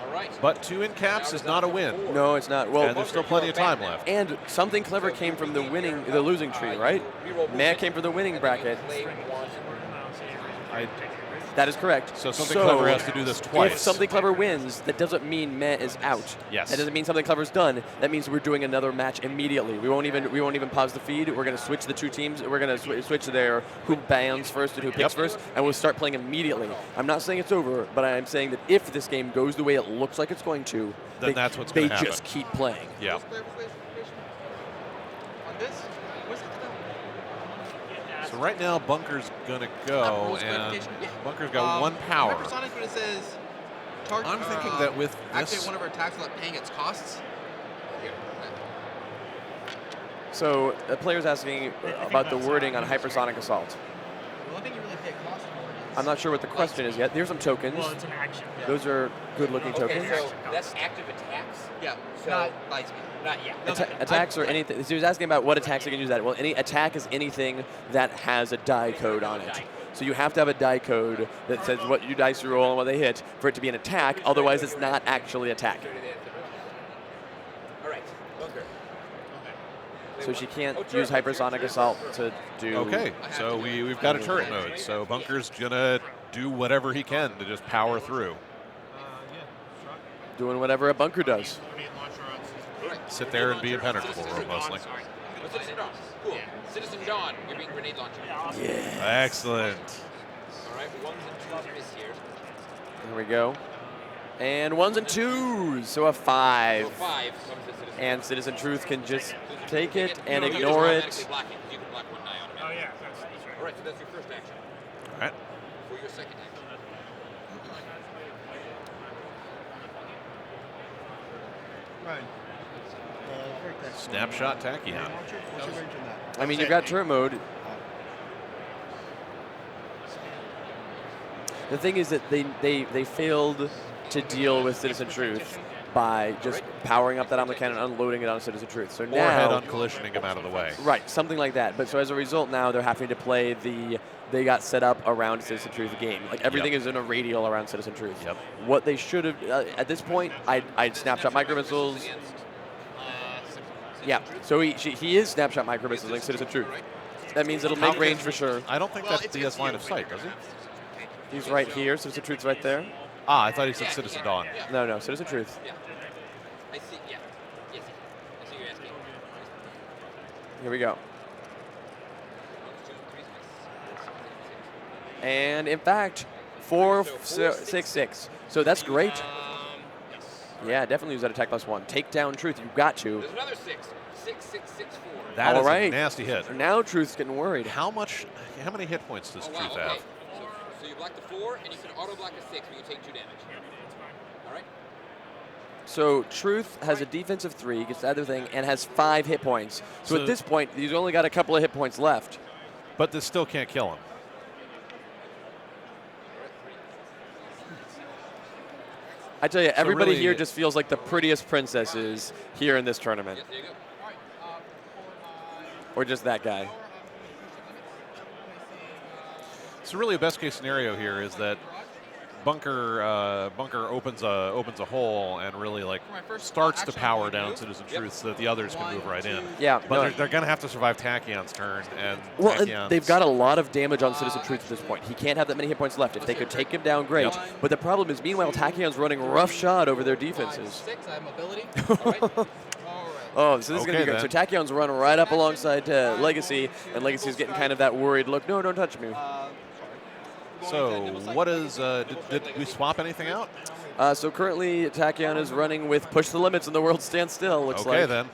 All right. But 2 in caps is not a win. No, it's not. And Well, there's still plenty of time left. and something clever came from the losing tree, right? Matt came from the winning bracket. Play 1. That is correct. So something clever has to do this twice. If something clever wins, that doesn't mean Meh is out. Yes. That doesn't mean something clever's done. That means we're doing another match immediately. We won't even pause the feed. We're going to switch the two teams. We're going to switch their who bans first and who picks first, and we'll start playing immediately. I'm not saying it's over, but I'm saying that if this game goes the way it looks like it's going to, then that's what's going to happen. They just keep playing. Yeah. On this, what's it So right now, Bunker's going to go, and Bunker's got 1 power. Hypersonic, when it says I'm thinking that with activate this, one of our attacks without paying its costs. So the player's asking about the wording on hypersonic assault. The one thing you really pay cost for is... I'm not sure what the question is yet. There's some tokens. Well, it's an action. Those are good-looking tokens. So that's active attacks. Yeah, So- not light speed. Not yet. Attacks or anything. So he was asking about what attacks you can use that. Well, any attack is anything that has a die code on it. So you have to have a die code that says what your dice roll and what they hit for it to be an attack. Otherwise, it's not actually attack. All right. Bunker. So she can't use hypersonic assault to do. okay, so we've got a turret mode. So Bunker's going to do whatever he can to just power through. Doing whatever a bunker does. Sit there and be impenetrable, mostly. Citizen Dawn. Cool. Citizen Dawn. You're being grenade launcher. Yeah. Excellent. All right. 1s and 2s miss here. There we go. And 1s and 2s. So a 5. So 5 comes to Citizen. And Citizen Truth can just take it and You can ignore automatically it. block it. You can block 1 die automatically. Oh yeah, that's right. All right. So that's your first action. All right. For your second action. Right. Snapshot Tachyon. What's your range on that? I mean, you've got turret mode. The thing is that they failed to deal with Citizen Truth by just powering up that Omni Cannon and unloading it on Citizen Truth. So Or now, head-on collisioning him out of the way. right, something like that. But so as a result, now they're having to play they got set up around Citizen Truth game. Like everything is in a radial around Citizen Truth. Yep. What they should have at this point, I'd snapshot micro missiles. Yeah. So he is snapshot micro missiles Citizen Truth. That means it'll make range for sure. I don't think that's DS line of sight, does he? He's right here. Citizen Truth's right there. Ah, I thought he said Citizen Dawn. No, Citizen Truth. Yeah. I see. Yeah. Yes. I see you're asking. Here we go. And in fact, 4, 6, 6. So that's great. Yes. Yeah, definitely use that attack +1. Take down Truth. You've got to. There's another 6. 6, 6, 6, 4. That All is right. a nasty hit. Now Truth's getting worried. How many hit points does Oh, wow, Truth okay. have? So you block the 4, and you can auto block a 6, but you take 2 damage. All right. So Truth has a defense of 3, gets the other thing, and has 5 hit points. So at this point, he's only got a couple of hit points left. But this still can't kill him. I tell you, everybody really- here just feels like the prettiest princesses here in this tournament. Yes, there you go. Or just that guy. So really, a best case scenario here is that Bunker opens a hole and really starts to power down Citizen Truth so that the others can move right in. Yeah, But they're going to have to survive Tachyon's turn, and well, and Tachyon's- they've got a lot of damage on Citizen Truth at this point. He can't have that many hit points left. If they could take him down, great. Yep. But the problem is, meanwhile, Tachyon's running roughshod over their defenses. 6, I have mobility. All right. All right. Oh, so this is going to Okay, be good. So then. Tachyon's running right up alongside Legacy, and Legacy's getting kind of that worried look. No, don't touch me. So what is? Did we swap anything out? So currently, Tachyon is running with Push the Limits and the World Stands Still, looks Okay like. then. In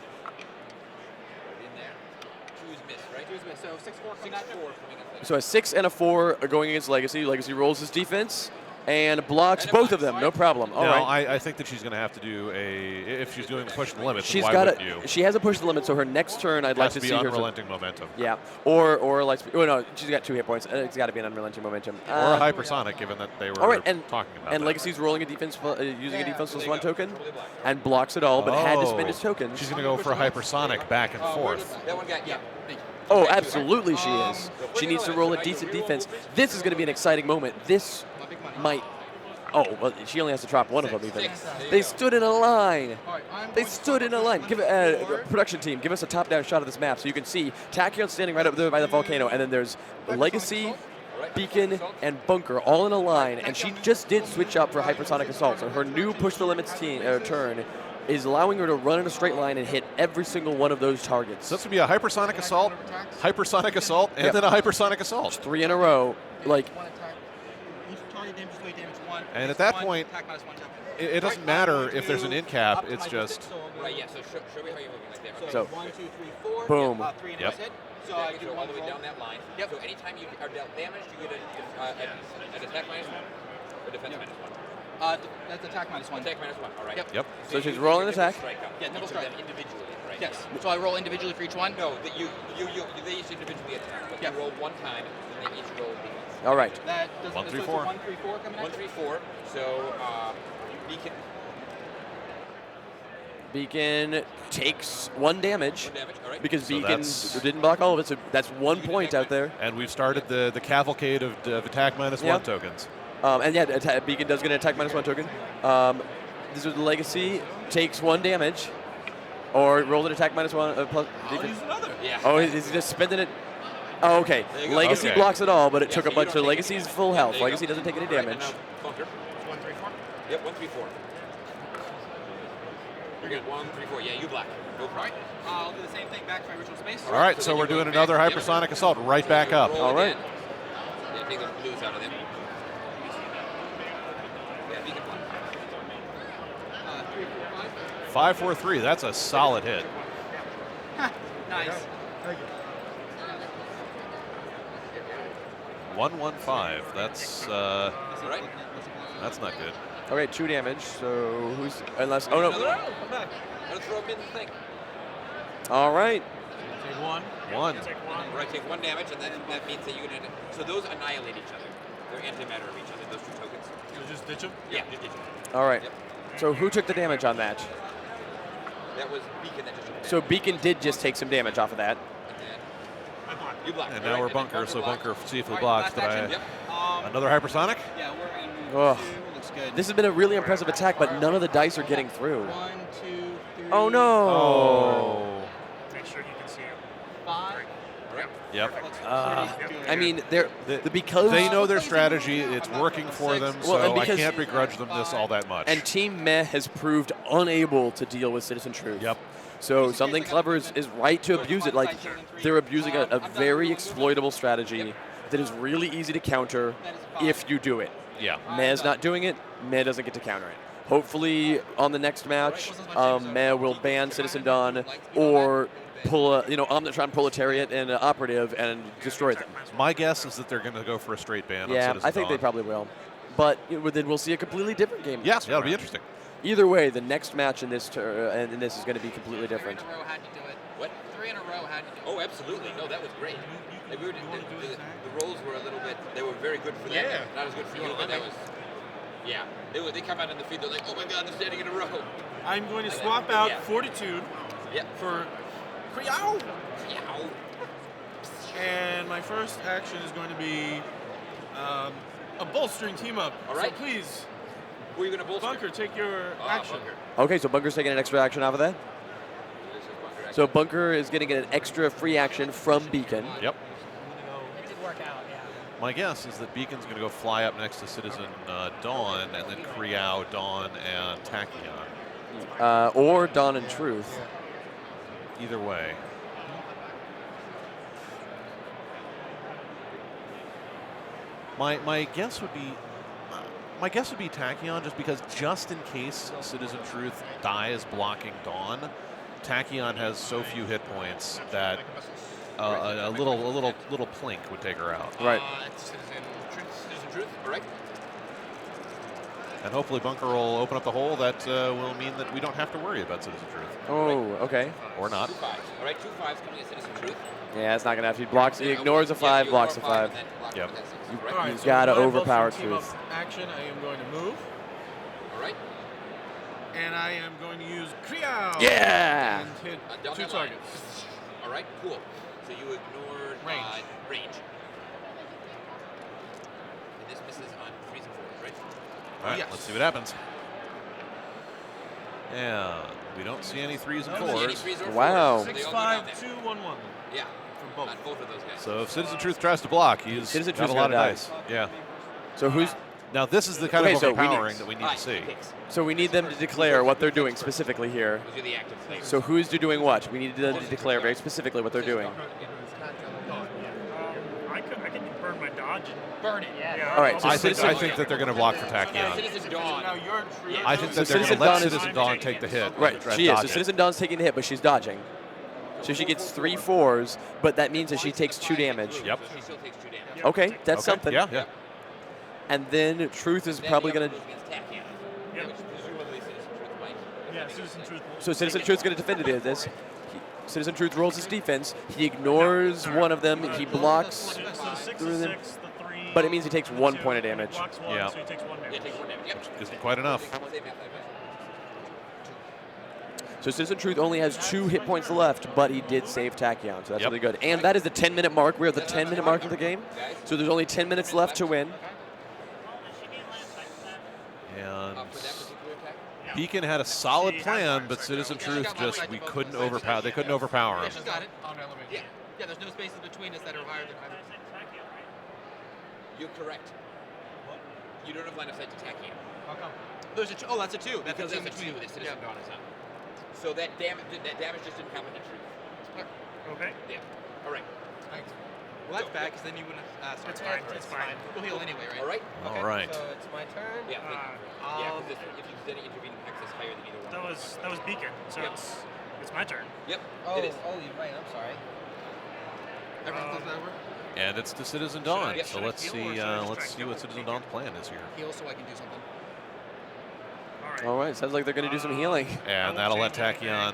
there. 2's miss, right? 2's miss. So 6, 4 coming at 4 coming in. So a 6 and a 4 are going against Legacy. Legacy rolls his defense and blocks both of them, no problem. All Now, right. I think that she's going to have to do if she's doing push the limits, She's why got wouldn't you? She has a Push the Limit, so her next turn I'd like Has to to see be her. unrelenting momentum. Yeah, or like, oh no, she's got 2 hit points. It's got to be an unrelenting momentum. Or a hypersonic, given that they were all right, and talking about and that. Legacy's rolling a defense, using a defense +1 token, and blocks it all, but had to spend his tokens. She's going to go for a hypersonic back and forth. That one got, yeah. Thank you. Oh, absolutely she is. She needs to roll a decent defense. This is going to be an exciting moment. This might. Oh, well, she only has to drop one of them even. They stood in a line. They stood in a line. Give it, production team, give us a top-down shot of this map so you can see Tachyon standing right up there by the volcano, and then there's Legacy Beacon, and Bunker all in a line, and she just did switch up for Hypersonic Assault. So her new Push the Limits turn is allowing her to run in a straight line and hit every single one of those targets. So that's going to be a Hypersonic Assault, and then a Hypersonic Assault. 3 in a row. Like, and at that point, it doesn't matter if there's an in cap. It's just Right, yeah, so show me how you're moving like that. So, 1, 2, 3, 4. boom. 3 in Yep. his head. So I do all the way down that line. Yep. So anytime you are dealt damage, you get an attack minus 1 or defense minus 1. That's attack minus 1. Attack minus 1, all right. Yep. So she's rolling attack. Yeah, nimble strike. Individually, right? Yes. So I roll individually for each one? No, they each individually attack, but you roll 1 time, and they each roll d1. All right. That does 1, 3, so 4. 1, 3, 4 coming 1, at 3, 4. So Beacon. Beacon takes 1 damage 1 damage, all right. because So Beacon that's- didn't block all of it. So that's 1 point out there. and we've started the cavalcade of attack minus Yeah. 1 tokens. And yeah, Beacon does get an attack minus 1 token. This is the Legacy, takes 1 damage, or rolled an attack minus 1 plus. Beacon. Yeah. Oh, he's just spending it. Oh, okay. There you go. Legacy Okay. blocks it all, but it Yeah, took so a you bunch. don't So take Legacy's any full damage. health. There you Legacy go. doesn't take any All right, damage. and now Bunker. 1, 3, 4. Yep, 1, 3, 4. You're good. 1, 3, 4. Yeah, you black. No problem. I'll do the same thing back to my original space. All right, so so then we're you go doing back- another yep. Hypersonic Assault right back up. Roll All right. again. Yeah, take the blues out of them. Yeah, Beacon block. 3, 4, 5. 5, 4, 3. That's a solid hit. Nice. Thank you. 1, 1, 5. That's All right. that's not good. All right, 2 damage. So who's unless? Oh Another no. round. Come back. Gotta throw him in the thing. All right. Take 1. 1. Take 1. Right, take 1 damage, and then that means that you can. So those annihilate each other. They're antimatter of each other. Those 2 tokens. So just ditch him. Yeah, just did you. All right. Yep. So who took the damage on that? That was Beacon that just. took So damage. Beacon did just take some damage off of that. And then you block. And All now right, we're then Bunker, so blocked. Bunker see if he All right, blocks. last But action. Yep. another Hypersonic. Yeah, we're going to move Ugh. 2. Looks good. This has been a really impressive attack, but none of the dice are getting through. 1, 2, 3. Oh no. Oh. Make sure you can see him. 5. All right. Yep. I mean, they're because They know their strategy. It's working for them, Well, and so I because- can't begrudge them this all that much. and Team Meh has proved unable to deal with Citizen Truth. Yep. So something clever is right to abuse it. Like they're abusing a very exploitable strategy that is really easy to counter if you do it. Yeah. Meh's not doing it. Meh doesn't get to counter it. Hopefully, on the next match, Meh will ban Citizen Dawn or pull a Omnitron Proletariat and Operative and destroy them. My guess is that they're going to go for a straight ban on Yeah, Citizen I think they Dawn. probably will. But then we'll see a completely different game. Yes, that'll be interesting. Either way, the next match in this is going to be completely 3 different. in a row had to do it. What? 3 in a row had to do it. Oh, absolutely. No, that was great. Like, we were, the rolls were a little bit. They were very good for them. Yeah. Not as good for you, but that was. Yeah. They come out in the field. They're like, oh my God, they're standing in a row. I'm going to swap out Yeah. Fortitude Yeah. for Kriau. Yow. And my first action is going to be a bolstering team up. All right. So please, Who are you gonna bolster? Bunker, take your action. Bunker. Okay, so Bunker's taking an extra action off of that. This is Bunker action. So Bunker is getting an extra free action from Beacon. Yep. It did work out, yeah. My guess is that Beacon's going to go fly up next to Citizen Dawn, and then Kriau, Dawn, and Tachyon. Or Dawn and Truth. Either way. My guess would be Tachyon, just because just in case Citizen Truth dies blocking Dawn, Tachyon has so few hit points that a little plink would take her out. Right. Citizen Truth, correct? And hopefully Bunker will open up the hole that will mean that we don't have to worry about Citizen Truth. Oh, okay. Or not. 2 5s. All right, 2 5s coming at Citizen Truth. Yeah, it's not gonna have to. He blocks. He ignores a 5, blocks a 5. Yep. All right, You've so gotta my overpower bolstering team Truth. up action, I am going to move, All right. and I am going to use Kriau. Yeah! And hit Down 2 that line. targets. All right, cool. So you ignored range. And this misses on 3s and 4s, right? All right, Yes. let's see what happens. And we don't see any 3s and I don't see any 4s. 3s or 4s. Wow. So they 6, all go down 5, there. 2, 1, 1. Yeah. both. On both of those guys. So if Citizen Truth tries to block, he's Citizen got Truth's a lot of gonna die. dice. Yeah. So who's? Now this is the kind Okay, of so we need- overpowering that we need to see. So we need them to declare what they're doing specifically here. Those are the active players. So who's doing what? We need them to declare very specifically what they're doing. I can burn my dodge. Burn it, yeah. All right, so I think Citizen- that they're going to block for Tachyon. Citizen Dawn. Now you're I think that So they're going Citizen to let Dawn is- Citizen Dawn take the hit. Right, and she is. dodge So it. Citizen Dawn's taking the hit, but she's dodging. So she gets 3 4s, but that means that she takes 2 damage. Yep. She still takes 2 damage. Okay, that's Okay, something. Yeah, yeah. And then Truth is Then probably the going other to. goes against Tachyon, Yep. which presumably Citizen Truth might. Yeah, Citizen Truth. So Citizen Truth's going to defend it. This. Citizen Truth rolls his defense. He ignores one of them. He blocks, So 6 through is them. 6, the 3. but it means he takes the 1 2, point of damage. Blocks 1, Yeah. so he takes 1 Yeah, damage. takes 1 damage. Yep. Isn't quite enough. Same math, So Citizen Truth only has 2 hit points left, but he did save Tachyon, so that's Yep. really good. And that is the 10-minute mark. We're at the 10-minute mark of the game. So there's only 10 minutes left to win. And for that particular attack. Beacon had a solid plan, but Citizen Truth just we couldn't overpower. They couldn't overpower Yeah, him. she's got it. Yeah, Yeah, there's no spaces between us that are higher than either. you're correct. You don't have line of sight to Tachyon. How come? There's a oh, that's a 2. That's Because a 2 that's a 2 between. that Citizen Dawn is on. So that damage just didn't count against Truth. Okay. Yeah. All right. Thanks. Well, that's bad, because then you wouldn't have. Sorry. It's fine, it's fine. We'll heal anyway, right? All right. All right. So it's my turn. Yeah. Uh, Yeah, because if you did intervening access higher than either one. that was Beacon. So Yep. it's my turn. Yep. Oh, It is. you're right. I'm sorry. Everyone close that over? And it's to Citizen Dawn. Should I- So should I let's heal or see. should I just Let's try see and what kill Citizen Beacon? Dawn's plan is here. Heal so I can do something. All right. All right, sounds like they're going to do some healing. And that'll let Tachyon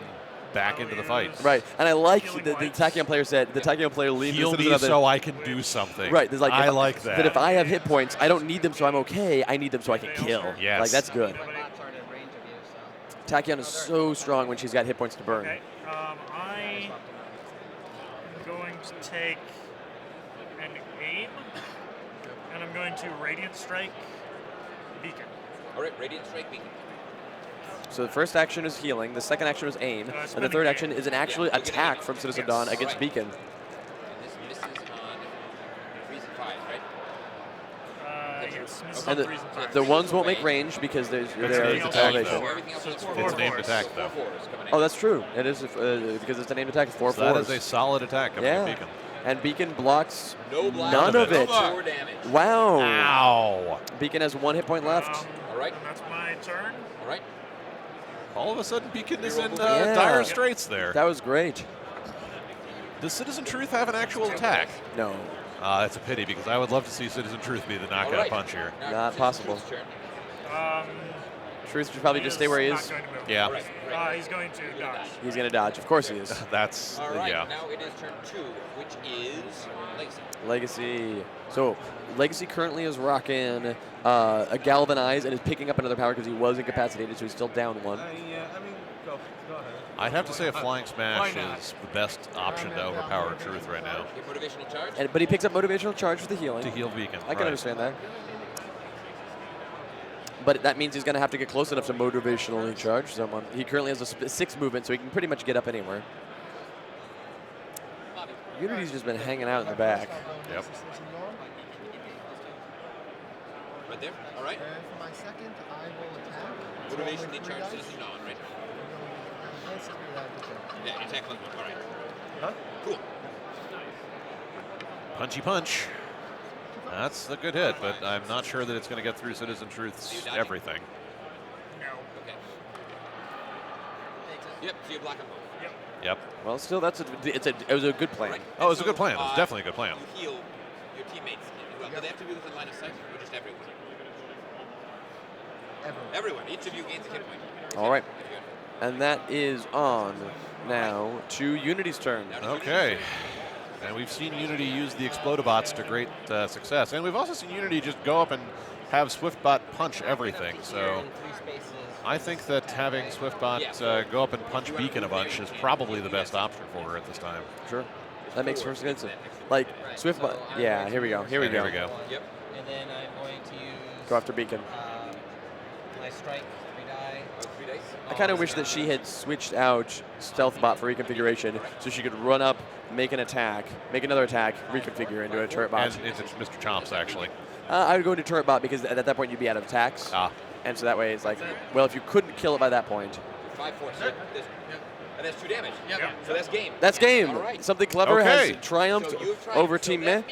back into the fight. Right, and I like Healing the wipes. Tachyon player said, the Tachyon player leaves Heal the me Citizen so I can do something. Right, there's like I if- like that. That if I have hit points, I don't need them so I'm okay. I need them so I can kill. Yes. Like that's good. My bots aren't in range of you, so. Tachyon is so strong when she's got hit points to burn. Okay. I am going to take an aim, and I'm going to Radiant Strike Beacon. All right. Radiant Strike Beacon. So the first action is healing, the second action is aim, and the spinning third aim. action is an actual Yeah, you'll get attack an from Citizen Yes. Dawn against Alright. Beacon. And this misses on 3s and 5s, right? Yes. Misses And on 3s and 5s. the ones won't make range because there's It's there an is attack, elevation. though. Everything else So is it's 4 four It's an aimed fours. attack, though. 4s coming in. Oh, that's true. It is because it's an aimed attack. 4 So that fours. is a solid attack coming Yeah. from Beacon. And Beacon blocks No block. none of it. 4 damage. Wow. Ow! Beacon has 1 hit point left. All right. And that's my turn. All right. All of a sudden, Beacon is in Yeah. dire straits there. That was great. Does Citizen Truth have an actual attack? No. That's a pity because I would love to see Citizen Truth be the knockout All right. punch here. Now, Not Citizen possible. Truth's turn. Truth should probably just stay where he Not is. going to move. Yeah, All right. Right. He's going to dodge. He's going to dodge. Of course he is. that's All right. yeah. Now it is turn 2, which is Legacy. Legacy. So Legacy currently is rocking a Galvanize and is picking up another power because he was incapacitated, so he's still down 1. I mean, go ahead. I'd have to say a flying smash Why not? is the best option to overpower Truth right now Your motivational charge. But he picks up motivational charge for the healing. to heal Beacon. I can right. understand that. But that means he's going to have to get close enough to motivationally charge someone. He currently has a 6 movement, so he can pretty much get up anywhere. Unity's just been hanging out in the back. Yep. Right there. All right. And for my second, I will attack. Motivationally Three charged dice. Citizen Dawn, right? Yes, we have the check. Yeah, attack level 1. All right. Huh? Cool. Punchy punch. That's a good hit, but I'm not sure that it's going to get through Citizen Truth's everything. No. Okay. Yep. So you block them both. Yep. Yep. Well, still, it was a good plan. Right. Oh, it was a And good plan. It so, was definitely a good plan. You heal your teammates. Well, do they have to be within line of sight, or just everyone? Everyone. Each of you gains a hit point. All right. If you're- And that is on now to Unity's turn. Now to Okay. And we've seen Unity use the Explodobots to great success. And we've also seen Unity just go up and have Swiftbot punch everything. So I think that having Swiftbot go up and punch Beacon a bunch is probably the best option for her at this time. Sure. That makes first sense. Like, Swiftbot. Yeah, here we go. Here we And go. Here we go. Yep. And then I'm going to use Go after Beacon. my strike 3 die. I kind of wish that she had switched out Stealth Bot for reconfiguration so she could run up, make an attack, make another attack, reconfigure into a turret bot. And it's Mr. Chomps, actually. I would go into turret bot because at that point you'd be out of attacks. And so that way it's like, well, if you couldn't kill it by that point. 5-4. So and that's 2 damage. Yep. So that's game. That's game. All right. Something clever has triumphed over Team Meh.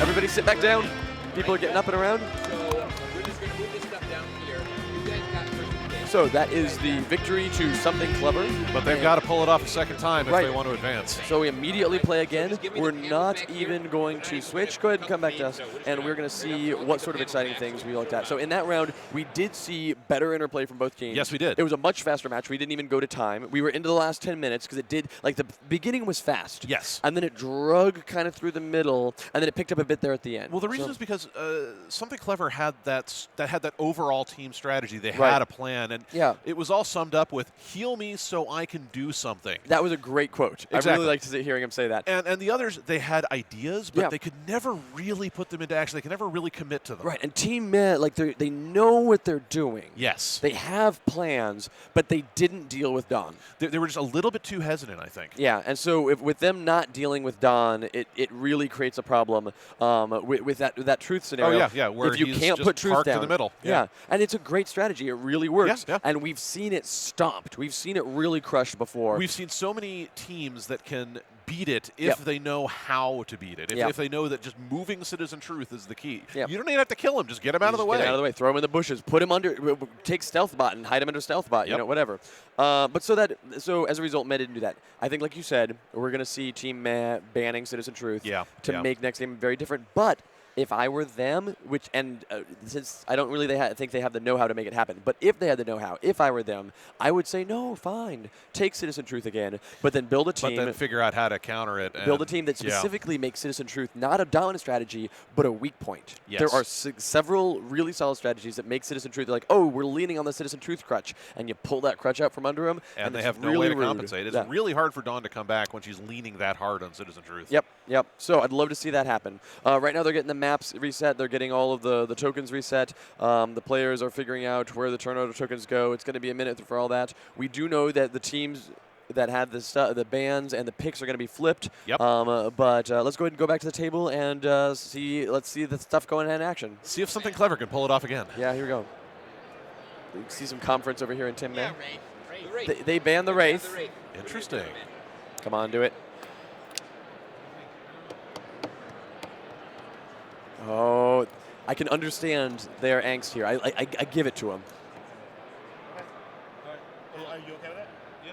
Everybody sit back down. People are getting up and around. So we're just going to move this stuff down here. You guys got first game. So that is the victory to Something Clever. But they've got to pull it off a second time if they want to advance. So we immediately play again. We're not even going to switch. Go ahead and come back to us, and we're going to see what sort of exciting things we looked at. So in that round, we did see better interplay from both teams. Yes, we did. It was a much faster match. We didn't even go to time. We were into the last 10 minutes because it did, like the beginning was fast. Yes. And then it drug kind of through the middle, and then it picked up a bit there at the end. Well, the reason is because Something Clever had that overall team strategy. They had a plan, and it was all summed up with "heal me so I can do something." That was a great quote. Exactly. I really liked hearing him say that. And the others, they had ideas, but they could never really put them into action. They could never really commit to them. Right, and Team Meh, like they know what they're doing. Yes. They have plans, but they didn't deal with Dawn. They were just a little bit too hesitant, I think. Yeah, and so with them not dealing with Dawn, it really creates a problem with that truth scenario. Oh, yeah, where if you he's can't just put truth parked down. in the middle. Yeah, and it's a great strategy. It really works. Yeah. And we've seen it stomped. We've seen it really crushed before. We've seen so many teams that can beat it if they know how to beat it. If they know that just moving Citizen Truth is the key. You don't even have to kill him. Just get him out of the way. Get out of the way. Throw him in the bushes. Put him under. Take Stealth Bot and hide him under Stealth Bot. You know, whatever. But so as a result, Meh didn't do that. I think, like you said, we're going to see Team Meh banning Citizen Truth to make next game very different. But if I were them, since I don't really think they have the know-how to make it happen, but if they had the know-how, if I were them, I would say, no, fine, take Citizen Truth again, but then build a team. But then figure out how to counter it. Build a team that specifically makes Citizen Truth not a dominant strategy, but a weak point. Yes. There are several really solid strategies that make Citizen Truth like, oh, we're leaning on the Citizen Truth crutch, and you pull that crutch out from under them, and they it's have no really way to rude. compensate. It's really hard for Dawn to come back when she's leaning that hard on Citizen Truth. Yep. So I'd love to see that happen. Right now they're getting the maps reset. They're getting all of the tokens reset. The players are figuring out where the turnover tokens go. It's going to be a minute for all that. We do know that the teams that had the bans and the picks are going to be flipped. Yep. But let's go ahead and go back to the table and let's see the stuff going in action. See if Something Clever can pull it off again. Yeah, here we go. We see some conference over here in Team Meh. Wraith. They banned the Wraith. Interesting. Come on, do it. Oh, I can understand their angst here. I give it to them. Are you okay with that? Yeah.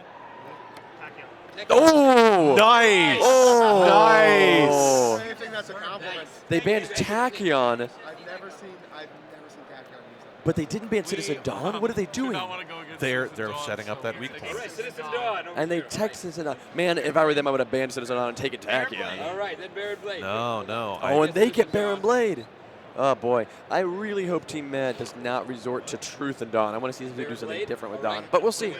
Oh! Nice! Oh! Nice! I think that's a compliment. They banned Tachyon, I've never seen Tachyon use that. but they didn't ban Citizen Dawn? What are they doing? They're setting up that weak point. All right, Citizen Dawn. And they text Citizen Dawn. Man, if I were them, I would have banned Citizen Dawn and taken Tachyon. All right, then Baron Blade. No. Oh, and they get Baron Blade. Oh, boy. I really hope Team Meh does not resort to Truth and Dawn. I want to see them do something different with Dawn. But we'll see.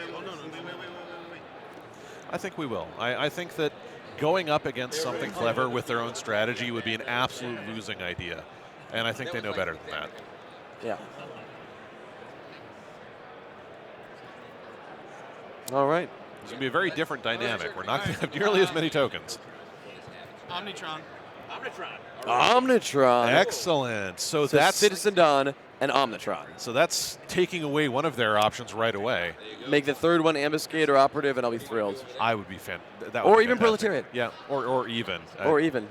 I think we will. I think that going up against Something Clever with their own strategy would be an absolute losing idea. And I think they know better than that. Yeah. All right. It's going to be a very different dynamic. We're not going to have nearly as many tokens. Omnitron. Omnitron. Excellent. So So that's Citizen Dawn and Omnitron. so that's taking away one of their options right away. Make the third one Ambuscade or Operative, and I'll be thrilled. I would be that Or would be even fantastic. Proletariat. Yeah, or even. Or even.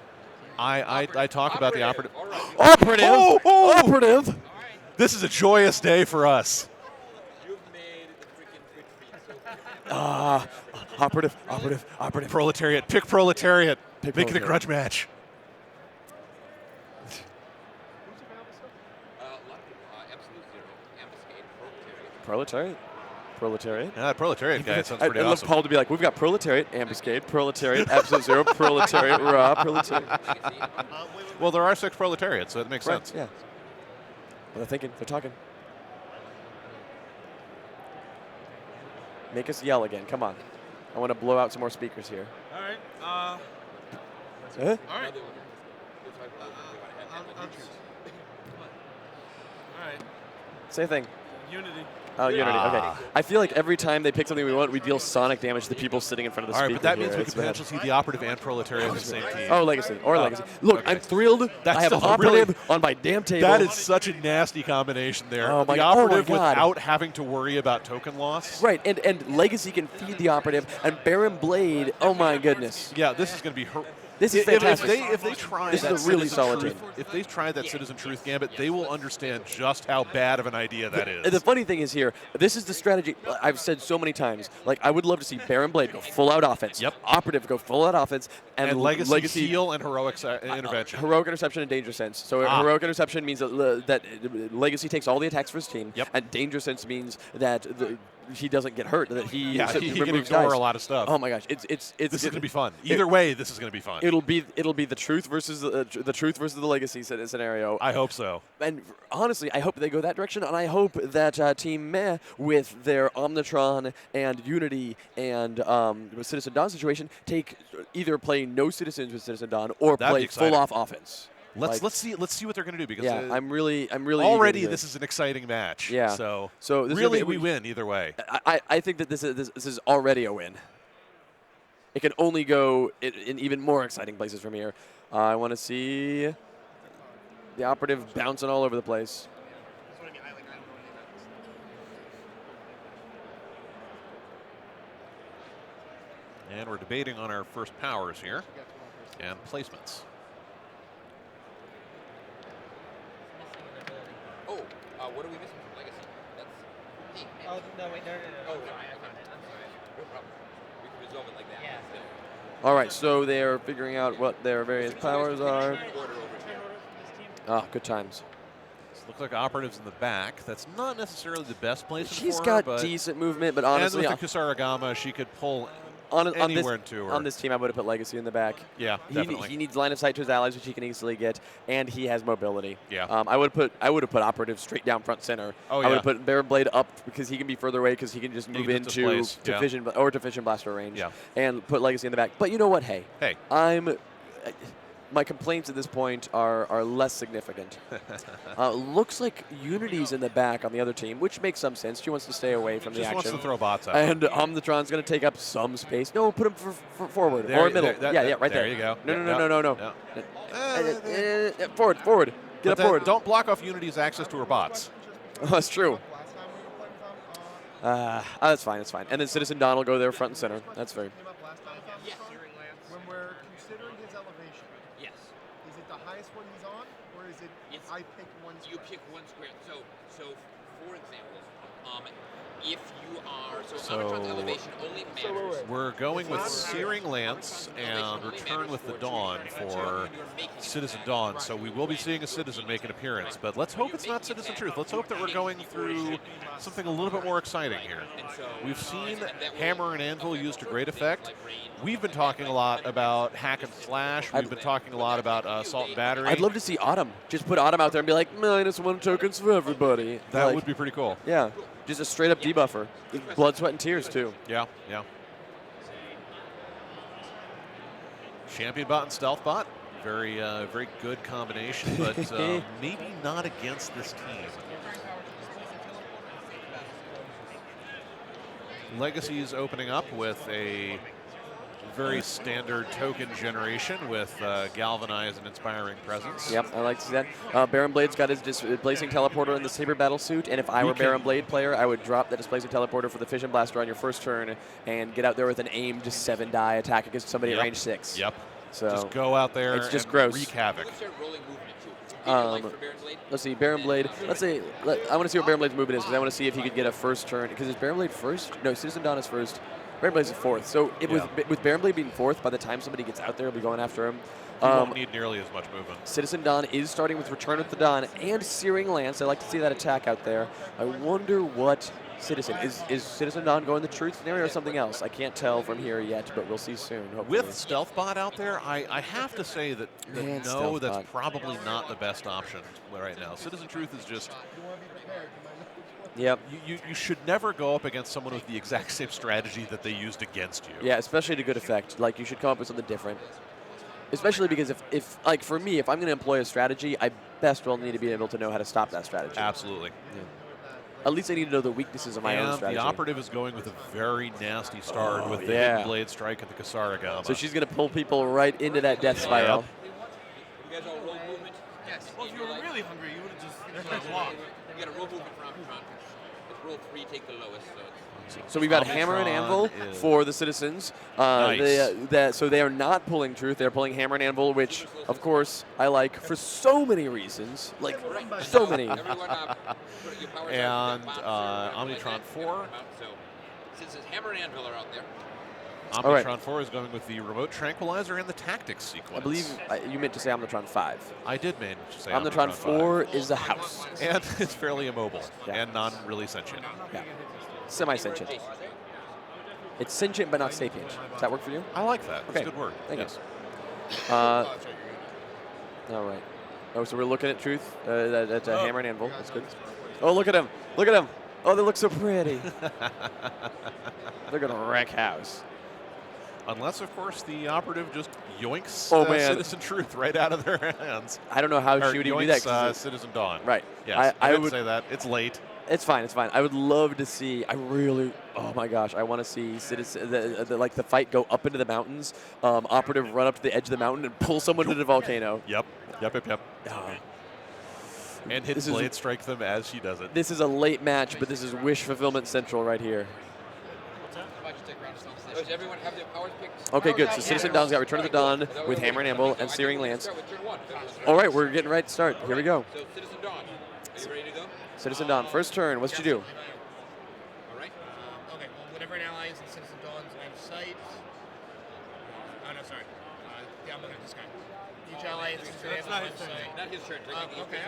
I talk about the operative. Operative! Oh! Operative! This is a joyous day for us. You've made the freaking Twitch feed. Operative. Proletariat. Pick Proletariat. Pick Make it a Proletariat. grudge match. A lot of people. Absolute Zero. Ambuscade. Proletariat. Yeah, that Proletariat guy sounds pretty I'd love awesome. Paul to be like, we've got Proletariat, Ambuscade, Proletariat, Absolute Zero, Proletariat, Raw, Proletariat. Well, there are 6 Proletariats, so it makes Right, sense. yeah. Well, they're thinking, they're talking. Make us yell again, come on. I want to blow out some more speakers here. All right. Huh? All right. All right. Same thing. Unity. Oh, Unity. Okay. I feel like every time they pick something we want, we deal sonic damage to the people sitting in front of the All speaker. right, but that here. means we It's could bad. potentially see the Operative and Proletariat on the same team. Oh, Legacy. Or Legacy. Look, Okay. I'm thrilled. That's I have still Operative on my damn table. That is such a nasty combination there. Oh my- the oh my Operative God. without having to worry about token loss. Right, and Legacy can feed the Operative, and Baron Blade, oh my goodness. Yeah, this is going to be This is fantastic. If they try This that is a really Citizen solid Truth, team. if they try that Citizen Truth Gambit, they will understand just how bad of an idea that is. The funny thing is here, this is the strategy I've said so many times. Like, I would love to see Baron Blade go full out offense. Yep. Operative go full out offense. and Legacy heal and heroic intervention. Heroic interception and danger sense. So heroic interception means that Legacy takes all the attacks for his team. Yep. And danger sense means that he doesn't get hurt. That he he can removes ignore dice. a lot of stuff. Oh my gosh, it's This is going to be fun. Either way, this is going to be fun. It'll be the truth versus the truth versus the Legacy scenario. I hope so. And honestly, I hope they go that direction, and I hope that Team Meh, with their Omnitron and Unity and with Citizen Dawn situation, either play no citizens with Citizen Dawn or That'd play be exciting. full off offense. Let's see what they're going to do because Yeah, I'm really already eager to this is an exciting match. Yeah. So this really is gonna be- we win either way. I think that this is already a win. It can only go in even more exciting places from here. I want to see the Operative bouncing all over the place. And we're debating on our first powers here and placements. Oh, what are we missing from Legacy? That's. Hey, Oh, no, wait, no. Oh, sorry. No problem. We can resolve it like that. Yeah. All right, so they're figuring out what their various powers are. Ah, good times. Looks like Operative's in the back. That's not necessarily the best placement She's for her, got but decent movement, but and honestly, with the Kusarigama, she could pull on anywhere to her. this team, I would have put Legacy in the back. Yeah, definitely. He needs line of sight to his allies, which he can easily get, and he has mobility. Yeah. I would have put Operative straight down front center. Oh, I would have put Baron Blade up because he can be further away because he can just move can into displace, yeah. Fission Blaster range. Yeah. And put Legacy in the back. But you know what? Hey. Hey. My complaints at this point are less significant. Looks like Unity's in the back on the other team, which makes some sense. She wants to stay away from the Just action. wants to throw bots out. And Omnitron's going to take up some space. No, put him for forward There- or middle. there- Right there. there you go. No. Yeah. Forward. Get up forward. Don't block off Unity's access to her bots. Oh, that's true. That's fine. That's fine. And then Citizen Dawn will go there front and center. That's fair. Yes. When we're considering his elevation, Yes. is it the highest one he's on, or is it It's- I pick one You square? pick one square. So for example, if you are So- Omnitron's elevation only matters. We're going with Searing Lance and Return with the Dawn for Citizen Dawn. So we will be seeing a Citizen make an appearance. But let's hope it's not Citizen Truth. Let's hope that we're going through something a little bit more exciting here. We've seen Hammer and Anvil used to great effect. We've been talking a lot about Hack and Slash. We've been talking a lot about Assault and Battery. I'd love to see Autumn. Just put Autumn out there and be like, -1 tokens for everybody. That Like, would be pretty cool. Yeah. Just a straight up debuffer. Blood, sweat, and tears, too. Yeah. Champion bot and stealth bot. Very good combination, but maybe not against this team. Legacy is opening up with a very standard token generation with Galvanize and Inspiring Presence. Yep, I like to see that. Baron Blade's got his displacing teleporter in the Saber Battle suit, and if I were Baron Blade player, I would drop the displacing teleporter for the Fission Blaster on your first turn and get out there with an aimed 7-die attack against somebody at range 6. Yep. So just go out there it's just and gross. wreak havoc. Start rolling movement too. Let's see, Baron Blade. I want to see what Baron Blade's movement is because I want to see if he could get a first turn. Because is Baron Blade first? No, Citizen Dawn is first. Baron Blade's fourth. So with Baron Blade being fourth, by the time somebody gets out there, we'll be going after him. You won't need nearly as much movement. Citizen Dawn is starting with Return with the Dawn and Searing Lance. I like to see that attack out there. I wonder what Citizen is Citizen Dawn going the truth scenario or something else? I can't tell from here yet, but we'll see soon. Hopefully. With Stealth Bot out there, I have to say that Man, no, Stealth that's Bot. probably not the best option right now. Citizen Truth is just. Yep. You should never go up against someone with the exact same strategy that they used against you. Yeah, especially to good effect. Like, you should come up with something different. Especially because if like, for me, if I'm going to employ a strategy, I best will need to be able to know how to stop that strategy. Absolutely. Yeah. At least I need to know the weaknesses of my own And strategy. the operative is going with a very nasty start with the yeah. hidden blade strike at the Kasaragama. So she's going to pull people right into that death spiral. You guys all roll movement? Yes. Well, if you were really hungry, you would have just walked. You got a roll movement for Omnitron. Let's roll 3, take the lowest. So we've got Hammer and Anvil Omnitron is- for the citizens. Nice. So they are not pulling Truth. They're pulling Hammer and Anvil, which, of course, I like for so many reasons. Like, so many. Everyone, put your powers And out, you've got bombs, Omnitron 4. So, since Hammer and Anvil are out there, All Omnitron right. 4 is going with the remote tranquilizer and the tactics sequence. I believe you meant to say Omnitron 5. I did mean to say Omnitron 5. 4 is a house. And it's fairly immobile Yeah. and non-really sentient. Yeah. Semi-sentient. It's sentient but not sapient. Does that work for you? I like that. It's Okay. a good word. Thank you. yes. All right. Oh, so we're looking at Truth. That's a Hammer and Anvil. That's good. Oh, look at him. Look at him. Oh, they look so pretty. They're going to wreck house. Unless, of course, the operative just yoinks Oh, man. Citizen Truth right out of their hands. I don't know how Or she would even do that. yoinks 'cause Citizen Dawn. right. Yes, I I would would say that. It's late. It's fine. It's fine. I would love to see. I really. Oh my gosh. I want to see citizen like the fight go up into the mountains. Operative run up to the edge of the mountain and pull someone to the volcano. Yep. Oh, And hit This is- blade strike them as she does it. this is a late match, but this is wish fulfillment central right here. how about you take a round of self-session? Does everyone have their powers picked? Okay, good. So Citizen Dawn's got Return of the Dawn with Hammer and Anvil and Searing Lance. All right, we're getting right to start. Here we go. So, Citizen Dawn, are you ready to go? Citizen Dawn, first turn. What'd you do? All right. Okay, well, whenever an ally is in Citizen Dawn's line of sight. Oh, no, sorry. Yeah, I'm looking at this guy. Each ally is in Citizen Dawn's line of sight. Not his turn. Okay,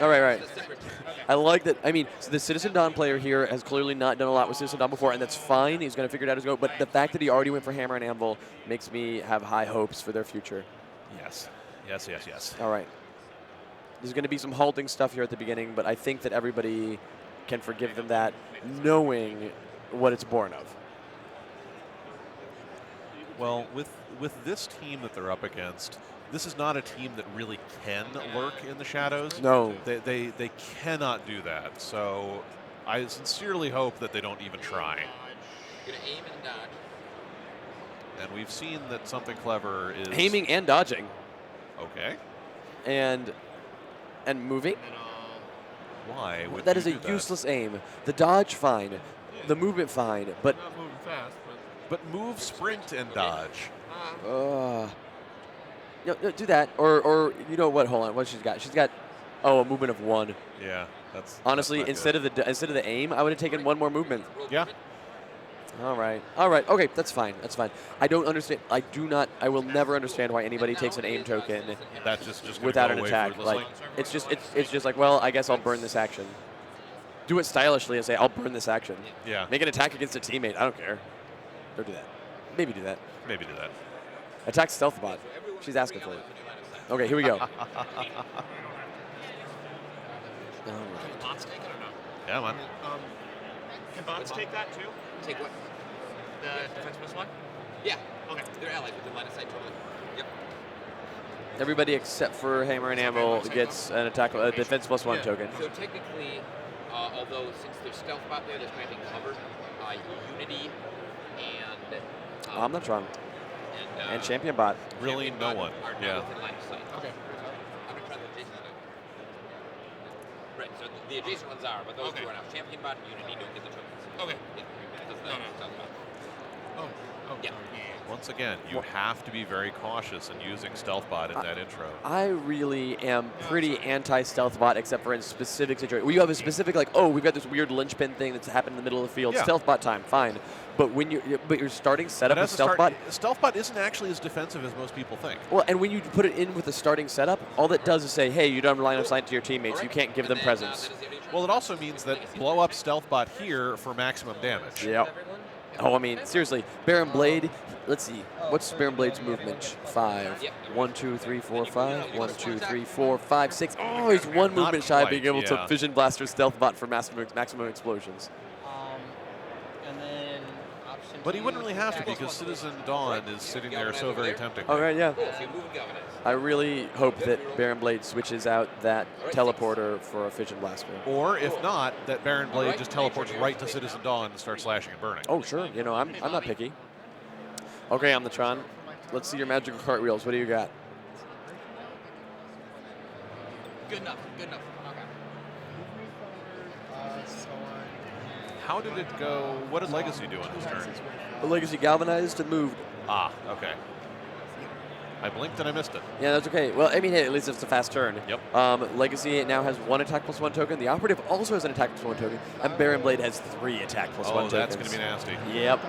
All right. It's a separate turn. I like that. I mean, so the Citizen Dawn player here has clearly not done a lot with Citizen Dawn before, and that's fine. He's going to figure it out as he goes. But the fact that he already went for Hammer and Anvil makes me have high hopes for their future. Yes. Yes. All right. There's going to be some halting stuff here at the beginning, but I think that everybody can forgive them that, knowing what it's born of. Well, with this team that they're up against, this is not a team that really can lurk in the shadows. No. They cannot do that. So I sincerely hope that they don't even try. You're going to aim and dodge. And we've seen that something clever is Aiming and dodging Okay. and moving. Why would That you is a do useless aim. The dodge, fine. The movement, fine. But Not moving fast, but But move, sprint, and dodge. no, do that. Or you know what? Hold on. What she's got? She's got a movement of 1. Yeah, that's Honestly, that's instead of the aim, I would have taken 1 more movement. yeah. All right. Okay, that's fine. I don't understand. I will never understand why anybody takes an aim token That's just gonna without go an away attack. fruitlessly. Like it's just like, well, I guess I'll burn this action. Do it stylishly and say, I'll burn this action. Yeah. Make an attack against a teammate. I don't care. Don't do that. Maybe do that. Maybe do that. Attack stealth bot. She's asking for it. Okay, here we go. Bots take it or not? Yeah, man. Can bots take that too? Take what? The defense plus 1? Yeah. Okay. They're allies within line of sight totally. Yep. Everybody except for Hammer and Anvil gets an attack, a defense plus 1 token. So technically, although since there's stealth bot there, there's granting cover, Unity and Omnitron and Champion bot. Really, Champion no bot one. are not Yeah. within line of sight. Okay. Omnitron and Jason are. Right. So the adjacent ones are, but those two are not. Champion bot and Unity don't get the tokens. Okay. Yeah. Because the stealth bot. Oh, Yeah. Once again, you have to be very cautious in using stealth bot in that intro. I really am pretty anti-stealth bot, except for in specific situations. Where you have a specific, like, oh, we've got this weird linchpin thing that's happened in the middle of the field. Yeah. Stealth bot time, fine. But when you're starting setup But with as a stealth bot, stealth bot isn't actually as defensive as most people think. well, and when you put it in with the starting setup, all that does is say, hey, you don't have line of sight to your teammates. You can't give them presence. Well, it also means that blow up stealth bot here for maximum damage. Yep. Oh, I mean, seriously, Baron Blade. Let's see. What's Baron Blade's movement? 5. 1, 2, 3, 4, 5. 1, 2, 3, 4, 5, 6. Oh, he's one Not movement shy of quite, being able to yeah. Vision Blaster stealth bot for maximum explosions. And then action. But he to wouldn't really have to attack because plus one. Citizen Dawn is sitting there so very tempting. Oh, right, yeah. Cool, so you move and galvanize. I really hope that Baron Blade switches out that teleporter for a Fission Blaster. Or if not, that Baron Blade just teleports right to Citizen Dawn and starts slashing and burning. Oh, sure. You know, I'm not picky. Okay, Omnitron. Let's see your magical cartwheels. What do you got? Good enough. Good enough. Okay. How did it go? What did Legacy do on his turn? The Legacy galvanized and moved. Ah, okay. I blinked and I missed it. Yeah, that's okay. Well, I mean, hey, at least it's a fast turn. Yep. Legacy now has 1 attack plus 1 token. The Operative also has an attack plus 1 token. And Baron Blade has 3 attack plus 1 tokens. Oh, that's going to be nasty. Yep.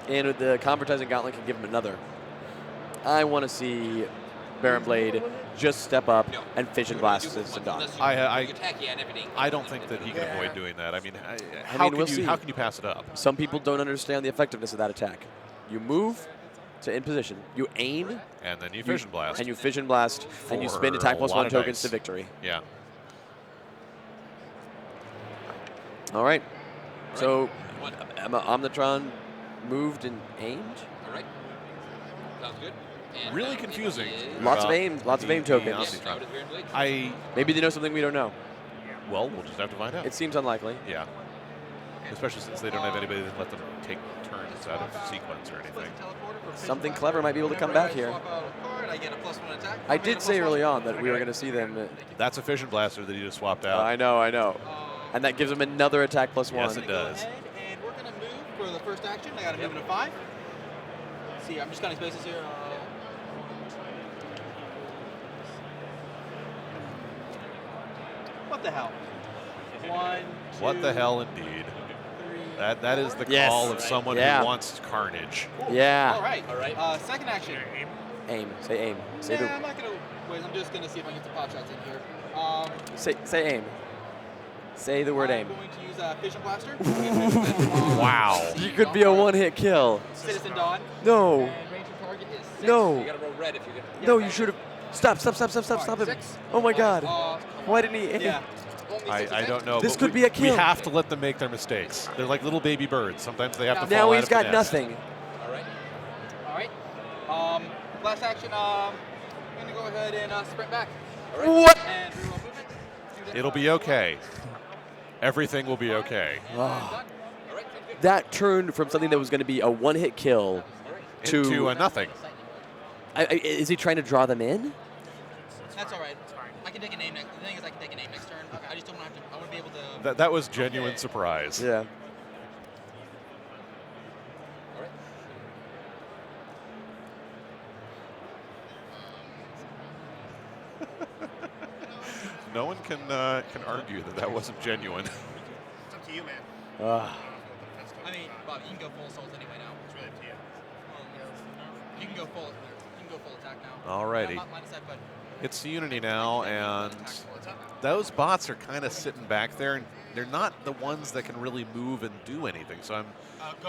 And with the Convertizing Gauntlet can give him another. I want to see Baron Blade just step up and Fission Blast Citizen Dawn. I don't think that he can avoid doing that. I mean, we'll how see. can you pass it up? Some people don't understand the effectiveness of that attack. You move to in position, you aim, and then you Fission Blast. And you Fission Blast, and you spend attack plus 1 tokens to victory. Yeah. All right. So, Omnitron moved and aimed. All right. Sounds good. And really confusing. Lots of aim tokens. Maybe they know something we don't know. Well, we'll just have to find out. It seems unlikely. Yeah. Especially since they don't have anybody that let them take turns out of sequence or anything. Something clever might be able to come back here. I did say early on that we were going to see them. That's a Fission Blaster that he just swapped out. I know. And that gives him another attack plus 1. Yes, it does. And we're going to move for the first action. I got to move into 5. Let's see, I'm just counting spaces here. What the hell? 1, 2, what the hell, indeed. That is the call of someone who wants carnage. Yeah. All right. Second action. Aim. Say aim. Say I'm not going to wait. I'm just going to see if I can get some pot shots in here. Say aim. Say the word aim. I'm going to use Fission Blaster. Wow. You could be a 1-hit kill. Citizen Dawn. No. And range of target is 6. No. You got to roll red if you're going to. No, you should have. Stop him. 6. Oh my god. Why didn't he aim? Yeah. I don't know. This but could be a kill. We have to let them make their mistakes. They're like little baby birds. Sometimes they have to fall Now out he's of got the nest. nothing. All right. Last action. I'm going to go ahead and sprint back. What? And reroll movement. It'll be okay. Everything will be okay. Oh. That turned from something that was going to be a 1-hit kill to a nothing. Is he trying to draw them in? That's all right. I can take a name next. The thing is, I can take a name next turn. I just don't want to have to. I want to be able to. That was genuine surprise. Yeah. No one can argue that wasn't genuine. It's up to you, man. I mean, Bob, you can go full assault anyway now. It's really up to you. You can go full. You can go full attack now. Alrighty. Minus that, but It's Unity now, and those bots are kind of sitting back there, and they're not the ones that can really move and do anything. So I'm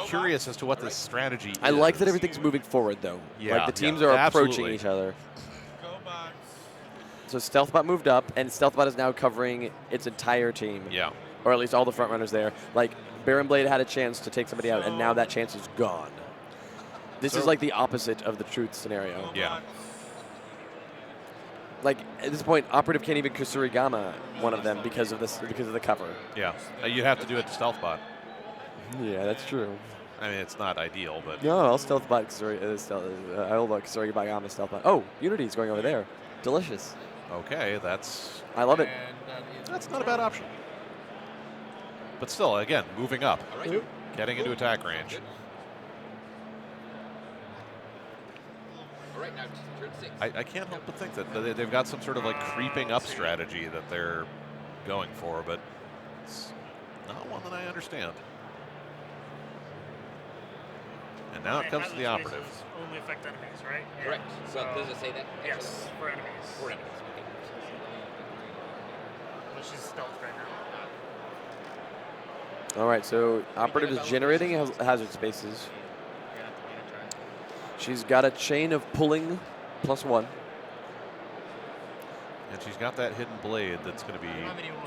curious as to what this strategy is. I like that everything's moving forward, though. Yeah, like the teams are approaching absolutely. each other. Go box. So Stealthbot moved up, and Stealthbot is now covering its entire team. Yeah. Or at least all the front runners there. Like, Baron Blade had a chance to take somebody out, and now that chance is gone. This is like the opposite of the truth scenario. Yeah. Like, at this point, Operative can't even Kusurigama one of them because of the cover. Yeah. You have to do it to stealth bot. Yeah, that's true. I mean, it's not ideal, but No, I'll Stealthbot I'll Kusurigama Stealthbot. Oh, Unity's going over there. Delicious. okay, that's I love it. that's not a bad option. But still, again, moving up, getting into attack range. All right, now turn 6. I can't help but think that they've got some sort of like creeping up strategy that they're going for, but it's not one that I understand. And now it comes to the operative. Only affect enemies, right? Correct. So does it say that? Yes, for enemies. For enemies. Okay. Which is stealth right now. All right, so Operative is generating hazard spaces. She's got a chain of pulling +1. And she's got that hidden blade that's going to be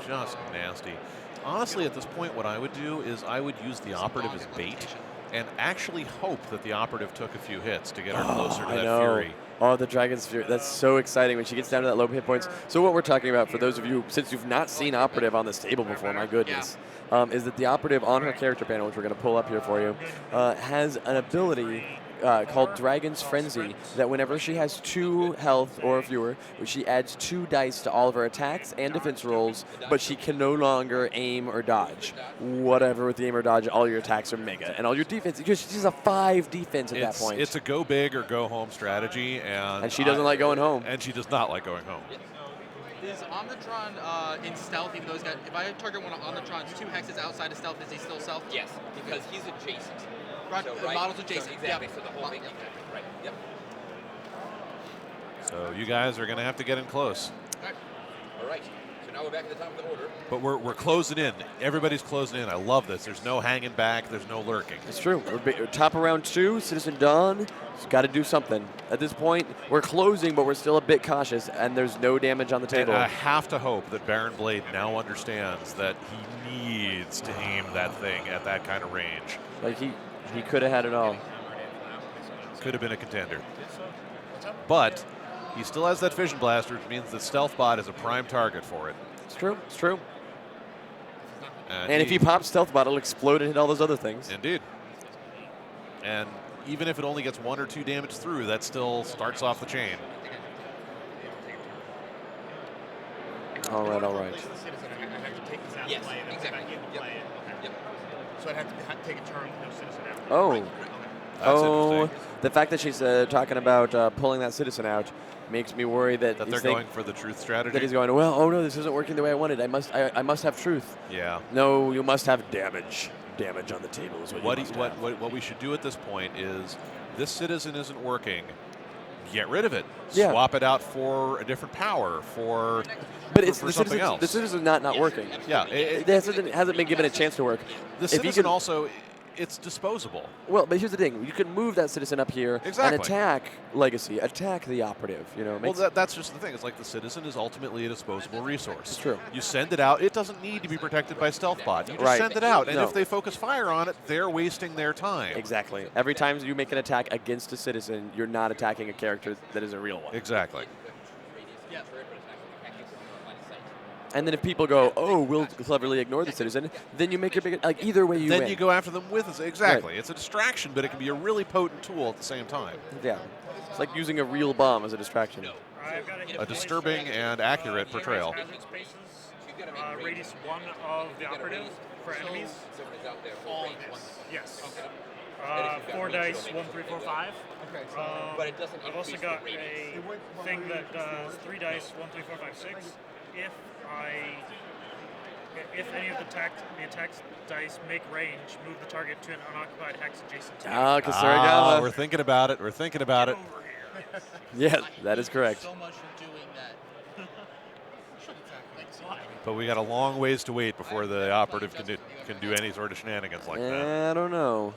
just nasty. Honestly, at this point, what I would do is I would use the operative as bait and actually hope that the operative took a few hits to get her closer to I that know. Fury. Oh, the Dragon's Fury. That's so exciting when she gets down to that low hit points. So what we're talking about, for those of you, since you've not seen Operative on this table before, my goodness, is that the Operative on her character panel, which we're going to pull up here for you, has an ability called Dragon's Frenzy, that whenever she has 2 health or fewer, she adds 2 dice to all of her attacks and defense rolls, but she can no longer aim or dodge. Whatever with the aim or dodge, all your attacks are mega. And all your defense, because she's a 5 defense at that point. It's a go big or go home strategy. And she doesn't like going home. And she does not like going home. Is Omnitron in stealth, even though he's got, if I target one of Omnitron's 2 hexes outside of stealth, is he still stealth? Yes, because he's adjacent. Right, So, the model's adjacent. So exactly, Yep. so the whole thing, right, yep. So you guys are going to have to get in close. All right, so now we're back at the top of the order. But we're closing in. Everybody's closing in. I love this. There's no hanging back. There's no lurking. It's true. We're top of round 2, Citizen Dawn. Got to do something. At this point, we're closing, but we're still a bit cautious, and there's no damage on the table. And I have to hope that Baron Blade now understands that he needs to aim that thing at that kind of range. Like he could have had it all. Could have been a contender. But he still has that Fission Blaster, which means that Stealth Bot is a prime target for it. It's true. It's true. And if he pops Stealth Bot, it'll explode and hit all those other things. Indeed. And even if it only gets 1 or 2 damage through, that still starts off the chain. All right, all right. Yes, exactly. Yep. So I'd have to take a turn with no citizen after. Oh. That's interesting. The fact that she's talking about pulling that citizen out makes me worry that they're going for the truth strategy. That he's going, well, oh no, this isn't working the way I wanted. I must have truth. Yeah. No, you must have damage. Damage on the table is what what we should do at this point is, this citizen isn't working. Get rid of it. Yeah. Swap it out for a different power, for something else. The citizen's not working. Yeah. It hasn't been given a chance to work. The citizen also, it's disposable. Well, but here's the thing. You can move that citizen up here and attack Legacy, attack the operative. You know. Well, that's just the thing. It's like the citizen is ultimately a disposable resource. It's true. You send it out. It doesn't need to be protected by Stealth Bot. You just send it out. And if they focus fire on it, they're wasting their time. Exactly. Every time you make an attack against a citizen, you're not attacking a character that is a real one. Exactly. And then if people go, oh, we'll cleverly ignore the citizen, then you make your big, like either way you win. Then you go after them with it. Exactly. Right. It's a distraction, but it can be a really potent tool at the same time. Yeah. It's like using a real bomb as a distraction. A disturbing and accurate portrayal. Radius 1 of the operative for enemies. All of this. Yes. 4 dice, 1, 3, 4, 5. Okay. But it doesn't I've also got a thing that does 3 dice, 1, 3, 4, 5, 6. If any of the attack dice make range, move the target to an unoccupied hex adjacent to Kasaragawa. We're thinking about it. We're thinking about it. Yeah, that is correct. So much for doing that. But we got a long ways to wait before the operative can do any sort of shenanigans like that. I don't know.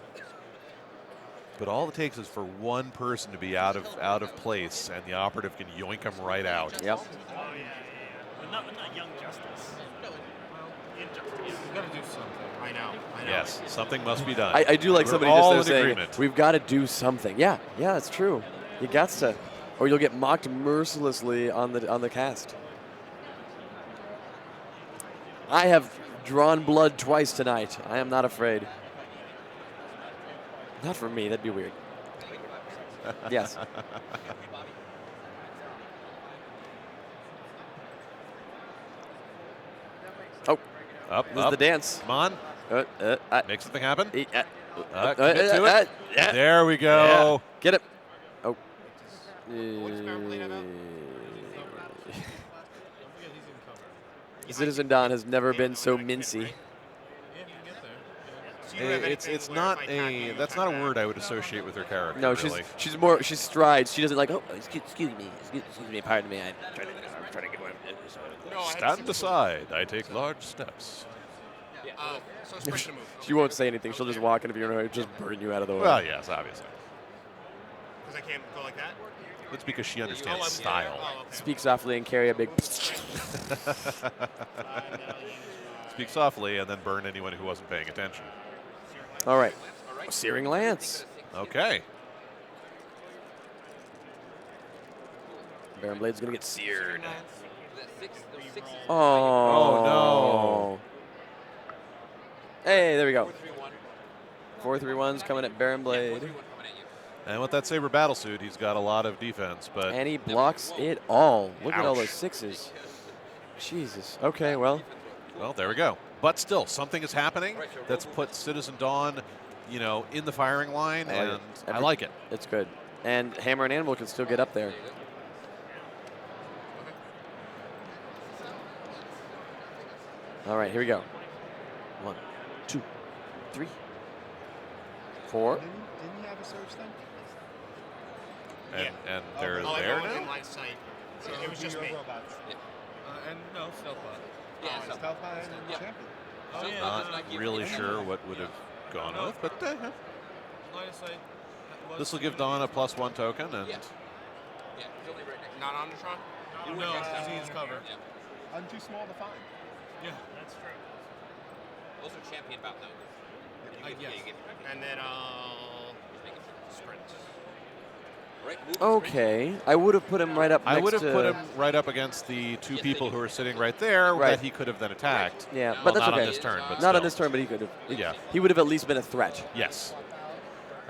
But all it takes is for one person to be out of place, and the operative can yoink them right out. Yep. But not Young Justice. Injustice. We've got to do something. I know. Yes, something must be done. I do like We're somebody all just in saying, agreement. we've got to do something. Yeah, that's true. You got to, or you'll get mocked mercilessly on the cast. I have drawn blood twice tonight. I am not afraid. Not for me. That'd be weird. Yes. Oh. This is the dance. Come on. Make something happen. Commit to it. Yeah. There we go. Yeah. Get it. Oh. Citizen Don has never been so mincy. It's not a that's not a word I would associate with her character. No, really. she strides. She doesn't like. Oh, excuse me, pardon me. I'm trying to get away. Stand aside. I take large steps. So it's push to move. She won't say anything. She'll just walk in if you're in her, just burn you out of the way. Well, yes, obviously. Because I can't go like that? That's because she understands style. Speak softly and carry a big. Speak softly and then burn anyone who wasn't paying attention. All right. Searing Lance. Okay. Baron Blade's going to get seared. That six is Oh. no. Hey, there we go. 4-3-1. 4-3-1's coming at Baron Blade. 4-3-1 coming at you. And with that Saber Battlesuit, he's got a lot of defense, but And he blocks it all. Look at all Ouch. those 6s. Jesus. Okay, well. well, there we go. But still, something is happening that's put Citizen Dawn, you know, in the firing line, and I like it. It's good. And Hammer and Animal can still get up there. All right, here we go. 1, 2, 3, 4. Didn't you have a surge thing? And they're Oh, there everyone was in now? line of sight. So So it was just me. robots. And no, Stealthbot. Yeah, Oh, so- Stealth Bot and Yeah. Champion. Oh, So yeah. Bot's not giving Really you- sure what would have gone with, but Line of sight. this will give Dawn a +1 token, and Yeah. Yeah, he's only right next. Not Omnitron? You No, went next because time. he's covered. Yeah. I'm too small to find. Yeah. That's true. Also champion bout though. You yes. get And then I'll just making sure. sprint. All right, move. Okay. I would have put him right up I next would have to... put him right up against the two people who are sitting right there Right. that he could have then attacked. Yeah, Well, but that's not okay. on this turn, but Not on still. this turn, but he could have. Yeah. He would have at least been a threat. Yes.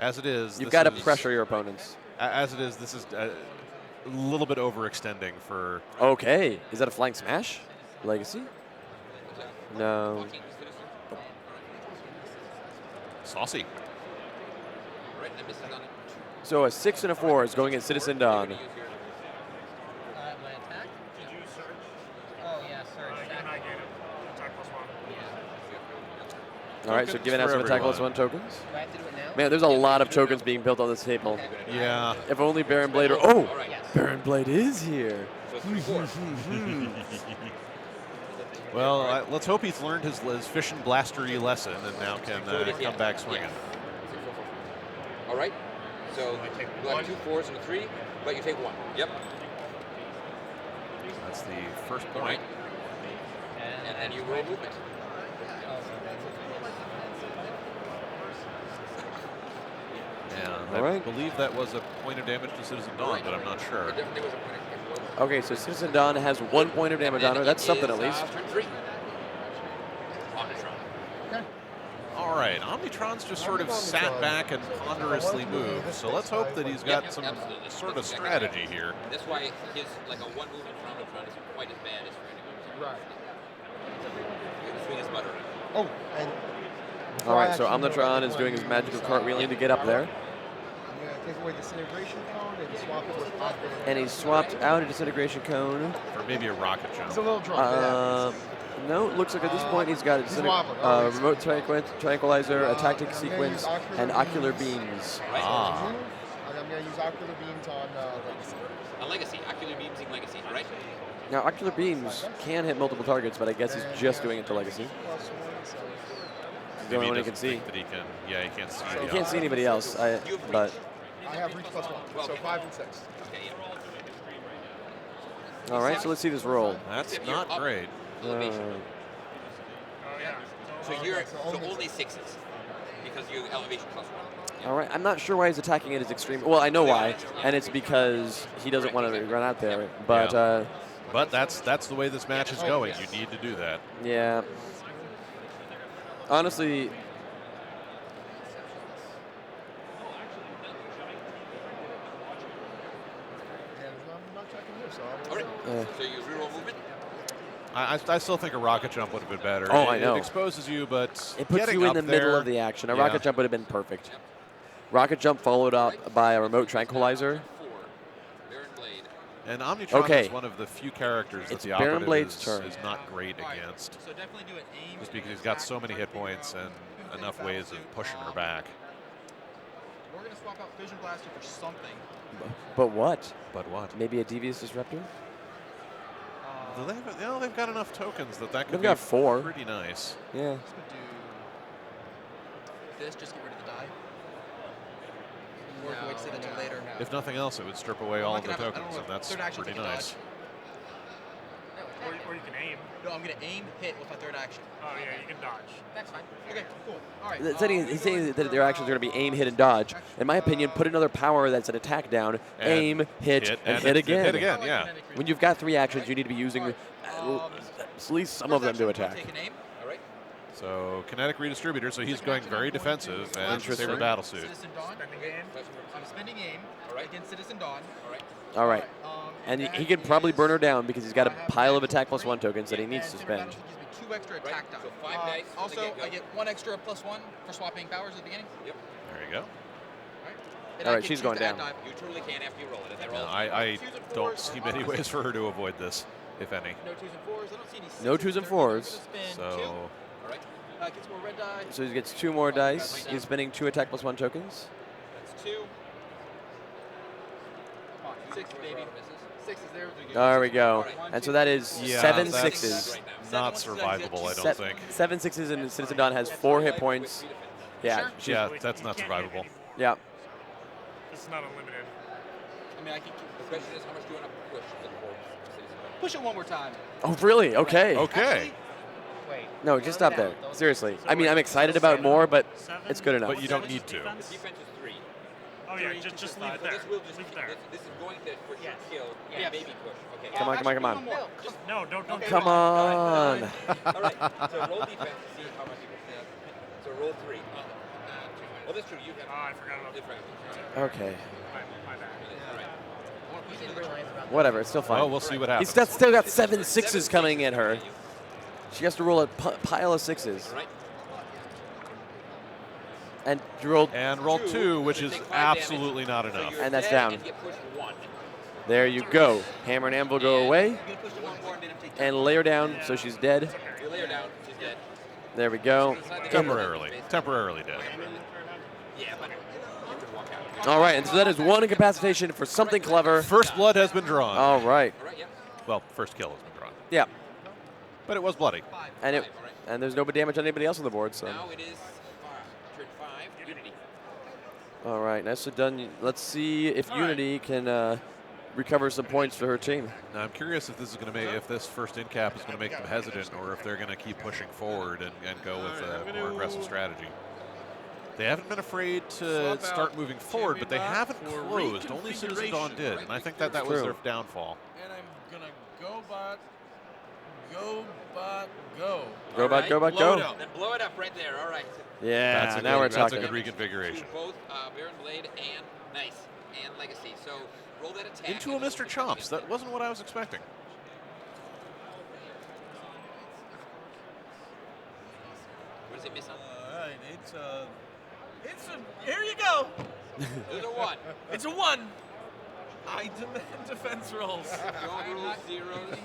As it is, You've this got to is- pressure your opponents. As it is, this is a little bit overextending for. Okay. Is that a flying smash? Legacy? No. Fucking citizen. Saucy. All right, I missed it on it. So a 6 and a 4 is going at Citizen Dawn. My attack? Did you search? Oh, yeah, surge. You and I gave it. Attack +1. Yeah. All right, so Tokens giving out for some attack everyone. +1 tokens. Do I have to do it now? Man, there's a lot of tokens being built on this table. Yeah. If only Baron Blade or... Oh! All right. Yes. Baron Blade is here. So 3-4. Well, let's hope he's learned his fish and blastery lesson and now can come back swinging. All right. So I take you'll one. have 2 4s and a 3, but you take 1. Yep. That's the first All point. right. And then you roll movement. And All I right. believe that was a point of damage to Citizen Dawn, but I'm not sure. It definitely was a point of Okay, so Citizen Dawn has 1 point of damage on her. That's something at least. Turn 3. Omnitron. All right, Omnitron's just sort of sat back and ponderously moved, so let's hope that he's got some absolutely. sort of That's exactly right. strategy here. That's why his like a 1 movement for Omnitron isn't quite as bad as for anyone else. Right. You can swing his butt around. Oh, and. before All I right, so actually go Omnitron to is the doing his one, magical cartwheeling to get up there. I'm going to take away the disintegration cone and swap it with Aqua. And he swapped out a disintegration cone. Or maybe a rocket He's a jump. little drunk. No, it looks like at this point he's got a He's wobbling. Oh, he's- remote tranquilizer, a tactic I'm gonna sequence, use ocular and ocular beams. beams. Ah. And I'm going to use ocular beams on Legacy. A legacy. Ocular beams in legacy, right? Now, ocular beams can hit multiple targets, but I guess he's And just he doing has it to legacy. +1, so He's the only one he doesn't can see. think that he can. Yeah, he can't see. He the can't see other. anybody else, but I have reach +1, so 5 and 6. Okay, yeah. all right. So let's see this roll. That's not great. Elevation. Oh, yeah. So you're so so only only 6s because you elevation +1. Yeah. All right. I'm not sure why he's attacking it as extreme. Well, I know why, and it's because he doesn't want to run out there. But Yeah. But that's the way this match is Oh, going. yes. You need to do that. yeah. Honestly, And I'm not checking here, so I All don't right. know. So you reroll movement. I still think a rocket jump would have been better. Oh, it, I know. It exposes you, but it puts getting you in up the middle there- of the action. A Yeah. rocket jump would have been perfect. Rocket jump followed up by a remote tranquilizer. 4. Baron Blade. And Omnitron Okay. is one of the few characters that It's the Baron operative Blade's is, turn. is not great against, So definitely do an aim. just because he's got so many hit points and enough ways of pushing her back. We're gonna swap out Vision Blaster for something. But what? But what? Maybe a devious disruptor? Do they have, they've got enough tokens that could They've be got 4. pretty nice. Yeah. This would do this. Just get rid of the die. Or No, wait, save it till no, later. no. If nothing else, it would strip away Well, all I of the could have- I don't tokens, know, and that's third action, pretty take a nice. dodge. Or you can aim. No, I'm gonna aim, hit with my third action. Oh yeah, you can dodge. That's fine. Okay, cool. All right. He's saying that their actions are going to be aim, hit, and dodge. In my opinion, put another power that's an attack down, And aim, hit, and hit again. Hit again, yeah. When you've got 3 actions, you need to be using at least some of them to attack. Take an aim. All right. So kinetic redistributor, so he's going very defensive and Interesting. saber battle suit. Citizen Dawn. Spending game. I'm spending aim against Citizen Dawn. All right. All right. And he can probably burn her down because he's got a pile of attack +1 tokens that he needs to spend. Gives me 2 extra attack die. So 5 dice. Also, I get 1 extra +1 for swapping powers at the beginning. Yep. There you go. And All I right, get she's 2 going to add down. die. You totally can after you roll it. And they're No, all I don't see many ways for her to avoid this, if any. No 2s and 4s. I don't see any 6s. No 2s and 4s. So All right. Gets more red die. So he gets 2 more dice. He's spending 2 attack +1 tokens. That's 2. Come on, 6, baby. 6 is there. There we go. And so that is yeah, 7 that's sixes. not survivable, I don't think. 7 sixes, and Citizen Dawn has 4 hit points. Yeah, she's, Yeah, that's not survivable. yeah. This is not unlimited. I mean, I can The question is, how much do you want to push the corpse? push it one more time. Oh, really? Okay. Okay. Wait. No, just stop there. Seriously. I mean, I'm excited about more, but 7, it's good enough. But you don't need to. defense? Defense is 3. Oh yeah, just leave it So there. this will just Leave it there. this is going to for Yes. kill. Yes. Yeah, maybe push. Okay. Come on, come on, come on. No, don't. Come on. All right. So roll defense to see how much you can. So roll 3. Well, that's true. You have. Oh, I forgot about different. Okay. my bad. All right. You didn't realize about Whatever. It's still fine. Well, we'll see what happens. He's still got 7 sixes coming at her. She has to roll a pile of 6s. All right. And you rolled. And roll 2, which is absolutely not enough. So you're And that's dead down. And get pushed 1. There you go. Hammer and anvil go away. I'm gonna push it one more and then I'm taking. And lay her down so she's dead. You lay her down. She's dead. There we go. Temporarily dead. Yeah, but you can walk out. All right, and so that is 1 incapacitation for something clever. First blood has been drawn. All right. All right. Yeah. Well, first kill has been drawn. Yeah. But it was bloody. And there's no damage on anybody else on the board. So. Now it is turn 5. Unity. All right, nicely done. Let's see if Unity can recover some points for her team. Now I'm curious if this is going to make if this first in cap is going to make them hesitant, or if they're going to keep pushing forward and go with a more aggressive strategy. They haven't been afraid to start moving forward, but they haven't closed. Only Citizen Dawn did, and I think that was their downfall. And I'm gonna go bot, go bot, go. Go bot, go bot, Blow it go. up. Then blow it up right there. All right. Yeah, That's a now we're good, that's talking. a good reconfiguration. To both Baron Blade and Nice and Legacy. So roll that attack. Into a and Mr. then Chomps. That wasn't what I was expecting. What does it miss on? All right, here you go. There's a 1. It's a 1. I demand defense rolls. Don't roll zeros.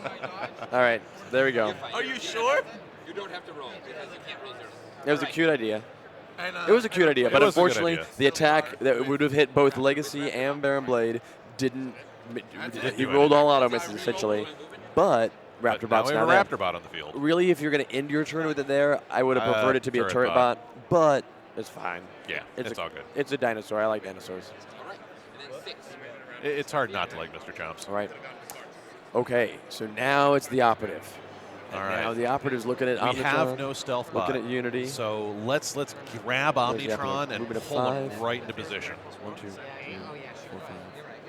All right, there we go. You're fine. Are you sure? You don't have to roll because you can't roll zeros. It was a cute idea. And, It was a cute idea, It but was a good unfortunately, idea. the attack that would have hit both Legacy and Baron Blade didn't. He do rolled anything. all auto misses essentially, but But Raptor now Bot's we now have a there. Raptor Bot on the field. Really, if you're going to end your turn with it there, I would have preferred it to be a turret turret bot. bot, but it's fine. Yeah, it's all good. It's a dinosaur. I like dinosaurs. All right. And then 6. It's hard not to like Mr. Chomps. All right. Okay, so now it's the operative. And All right. Now the operative's looking at We Omnitron, have no stealth bot. looking at Unity. So let's grab Where's the Omnitron operative? and Moving to pull him 5. right into position. 1, 2, 3, Oh yeah, 4, sure. 5. You're right.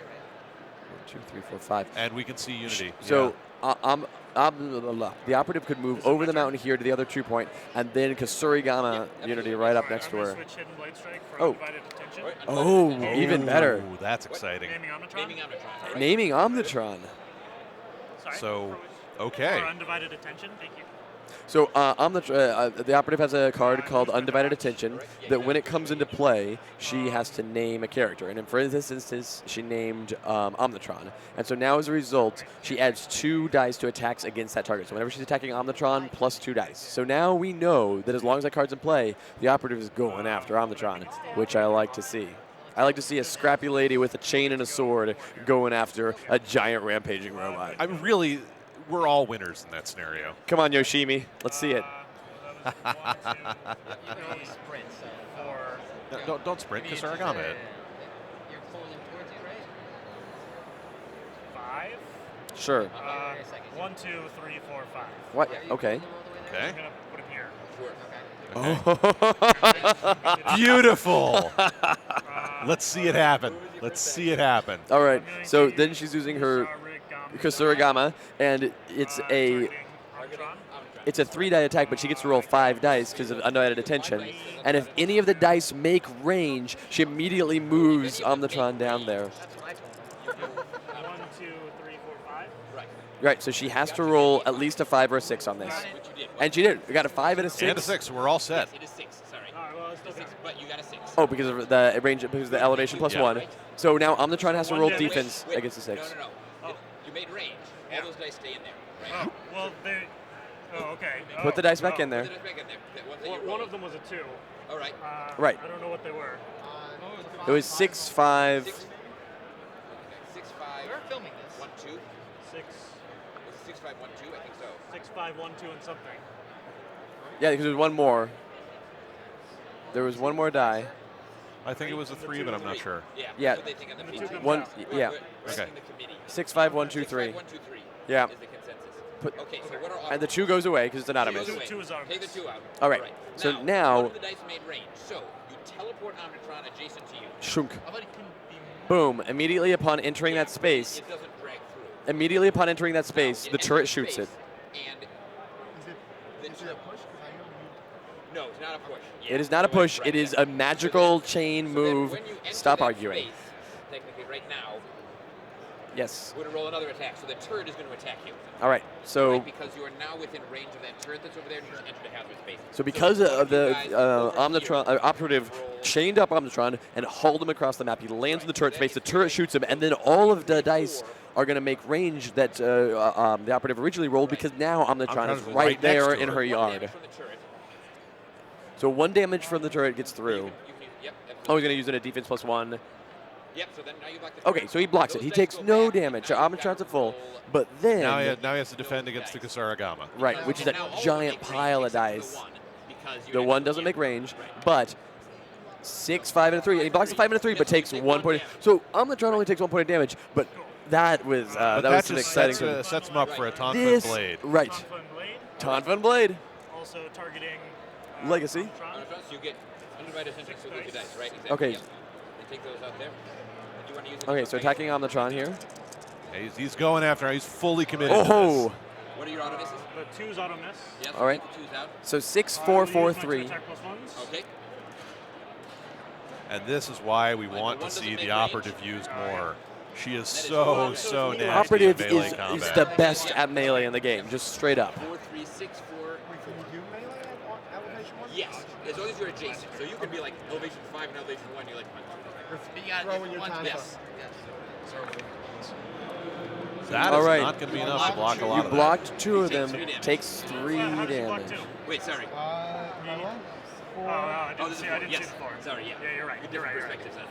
1, 2, 3, 4, 5. And we can see Unity. So the operative could move over the mountain here to the other 2 point, and then Kasurigama Unity right up next to I'm her. gonna switch Hidden Blade Strike for Oh. undivided attention. Oh, even better. Ooh, that's exciting. Naming Omnitron. Naming Omnitron. Naming Omnitron. Sorry. So, okay. For undivided attention. Thank you. So the operative has a card called Undivided Attention that when it comes into play, she has to name a character. And for this instance, she named Omnitron. And so now as a result, she adds 2 dice to attacks against that target. So whenever she's attacking Omnitron, plus 2 dice. So now we know that as long as that card's in play, the operative is going after Omnitron, which I like to see. I like to see a scrappy lady with a chain and a sword going after a giant rampaging robot. I'm really, we're all winners in that scenario. Come on, Yoshimi. Let's see it. You can only sprint, so Don't sprint, because Aragama it. you're pulling towards you, right? 5. Sure. 1, 2, 3, 4, 5. What? Okay. Okay. I'm gonna put him here. Oh. Beautiful. Let's see it happen. Let's see it happen. All right. So then she's using her Kusurigama, and it's a 3-die attack, but she gets to roll 5 dice because of undivided attention. And if any of the dice make range, she immediately moves Omnitron down there. 1, 2, 3, 4, 5. Right. So she has to roll at least a 5 or a 6 on this. And she did. We got a 5 and a 6. And a 6. We're all set. It is 6. Sorry. Well, it's okay. But you got a 6. Oh, because of the range, because of the elevation plus 1. So now Omnitron has to roll defense Wait, against the 6. No. You made range. All those dice stay in there. Right? Oh, well, they. Oh, okay. Put the dice back in there. Put the dice back in there. One that you One rolled. of them was a 2. All right. Right. I don't know what they were. It was 6, 5. 6, 5. We're filming this. 1, 2. 6, Was it 6, 5, 1, 2? I think so. 6, 5, 1, 2, and something. Yeah, because there's one more. There was one more die. I think it was a 3, but I'm not sure. Yeah. Yeah. That's what they think on the The two meeting. comes One. out. Yeah. Okay. 6, 5, 1, 2, 6, 3. 5, 1, 2, 3. Yeah. Is the consensus. Put- Okay, so what are And the 2 goes away because it's anonymous. Two goes away. Two is out. Take the 2 out. All right. So now- one of the dice made range. So you teleport Omnitron adjacent to you. Shunk. How about it can be Boom. Immediately upon entering that space, It doesn't drag through. immediately upon entering that space, the enters turret the shoots it. space, And the Is it a push? 'Cause I know no, it's not a push. It is not a push. It is a magical chain So then move. when you enter Stop that arguing. space, technically, right now, Yes. we're going to roll another attack. So the turret is going to attack you. All right. So Right, because you are now within range of that turret that's over there, and you just entered a hazard space. so because one of you the guys over Omnitron here operative roll- chained up Omnitron and hauled him across the map, he lands in the turret space. The turret shoots him, and then all of the dice are going to make range that the operative originally rolled because now Omnitron is Omnitron's right right there next to in her. her One yard. damage from the turret. So 1 damage from the turret gets through. You can, yep, Oh, he's going to use it at defense plus 1. Yep, so then now you block the Okay, turret. so he blocks it. Those He dice takes go no back, and damage. now you've Omnitron's got at full. to roll- But then, Now he has to defend against the Kusarigama. right, which is a And now all of them giant make pile range of except for dice. The one, because you The ended 1 up doesn't in. make range, Right. but 6, 5, and a 3. And he blocks a 5 and a 3, but takes 1 point. So Omnitron only takes 1 point of damage, but that was But that that was an just exciting sets, thing. sets him up for a Tonfin This Blade. right, Tonfun Blade. Tonfun Blade, Also targeting. Legacy. Omnitron. So you get undivided attention, so those are dice, right? Exactly. Okay. Yep. They take those out there. And you want to use it Okay, for so range? attacking Omnitron here. Yeah, he's going after her. He's fully committed to Oh, this. What are your auto misses? The 2's auto miss. Yes. All right. Take the 2s out. so 6, I'm 4, gonna 4, use my 3. attack plus ones. Okay. And this is why we Like, want the to one see doesn't the make range. operative used more. She is That is so, one. so nasty Operative in melee is combat. the best at melee in the game, just straight up. 4, 3, 6, 4. Wait, can you do melee at elevation 1? Yes, as long as you're adjacent. So you can be like elevation 5 and elevation 1. You're like, You got Throw in your one time yes. That All is right. not going to be enough to block a lot You of blocked 2 of He them, takes 3 damage. takes 3 How did you block damage. 2? Wait, sorry. My one? Oh, I Oh, didn't this see. is I four. didn't Yes. see the 4. Sorry, yeah. Yeah, you're right. Good You're right. different You're right. perspectives on it.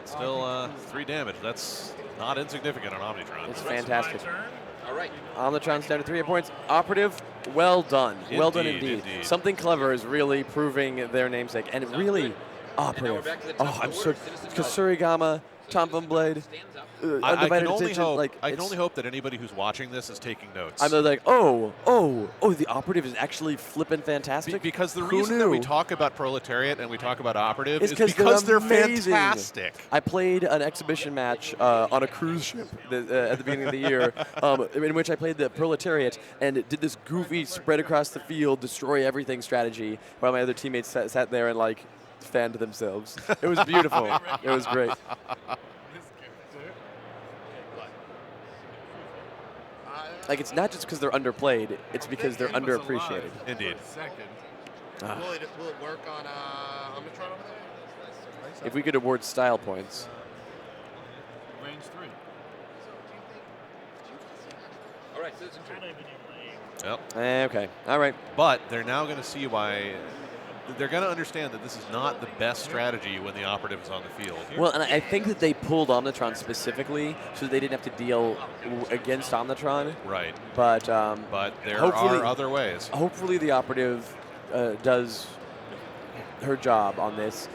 that. Still 3 damage. That's not insignificant on Omnitron. It's The rest of fantastic. my turn. All right. Omnitron's down to 3 hit points. Operative, well done. Well done Indeed, indeed. indeed. Something clever is really proving their namesake. And really, operative. back to the top Oh, of the I'm so. order. Citizen Kasurigama, Tonfun Blade, Stands up. I can undivided only attention. hope. Like, I can it's- only hope that anybody who's watching this is taking notes. I'm like, oh, the operative is actually flipping fantastic. Because the Who reason that we knew? talk about Proletariat and we talk about Operative It's is 'cause because they're amazing. fantastic. I played an exhibition match on a cruise ship at the beginning of the year, in which I played the Proletariat and did this goofy spread across the field, destroy everything strategy, while my other teammates sat there and like fanned themselves. It was beautiful. It was great. Like, it's not just because they're underplayed; it's because they're underappreciated. Indeed. Ah. Will it work on Omnitron over there? If we could award style points. Range 3. All right, Citizen turn. Yep. Okay. All right. But they're now going to see why. They're going to understand that this is not the best strategy when the operative is on the field. Well, and I think that they pulled Omnitron specifically so they didn't have to deal against Omnitron. Right. But there hopefully- are other ways. hopefully the operative does her job on this.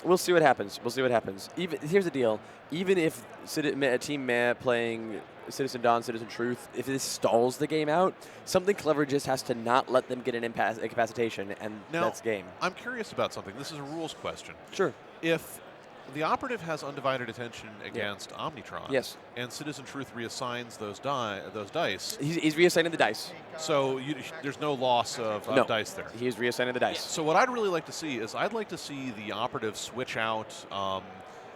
We'll see what happens. We'll see what happens. Even here's the deal. Even if a team playing Citizen Dawn, Citizen Truth, if this stalls the game out, something clever just has to not let them get an incapacitation, and Now, that's game. I'm curious about something. This is a rules question. Sure. If the operative has undivided attention against Omnitron, yes, and Citizen Truth reassigns those dice, he's reassigning the dice. So there's no loss of no. dice there. He's reassigning the dice. So what I'd really like to see is I'd like to see the operative switch out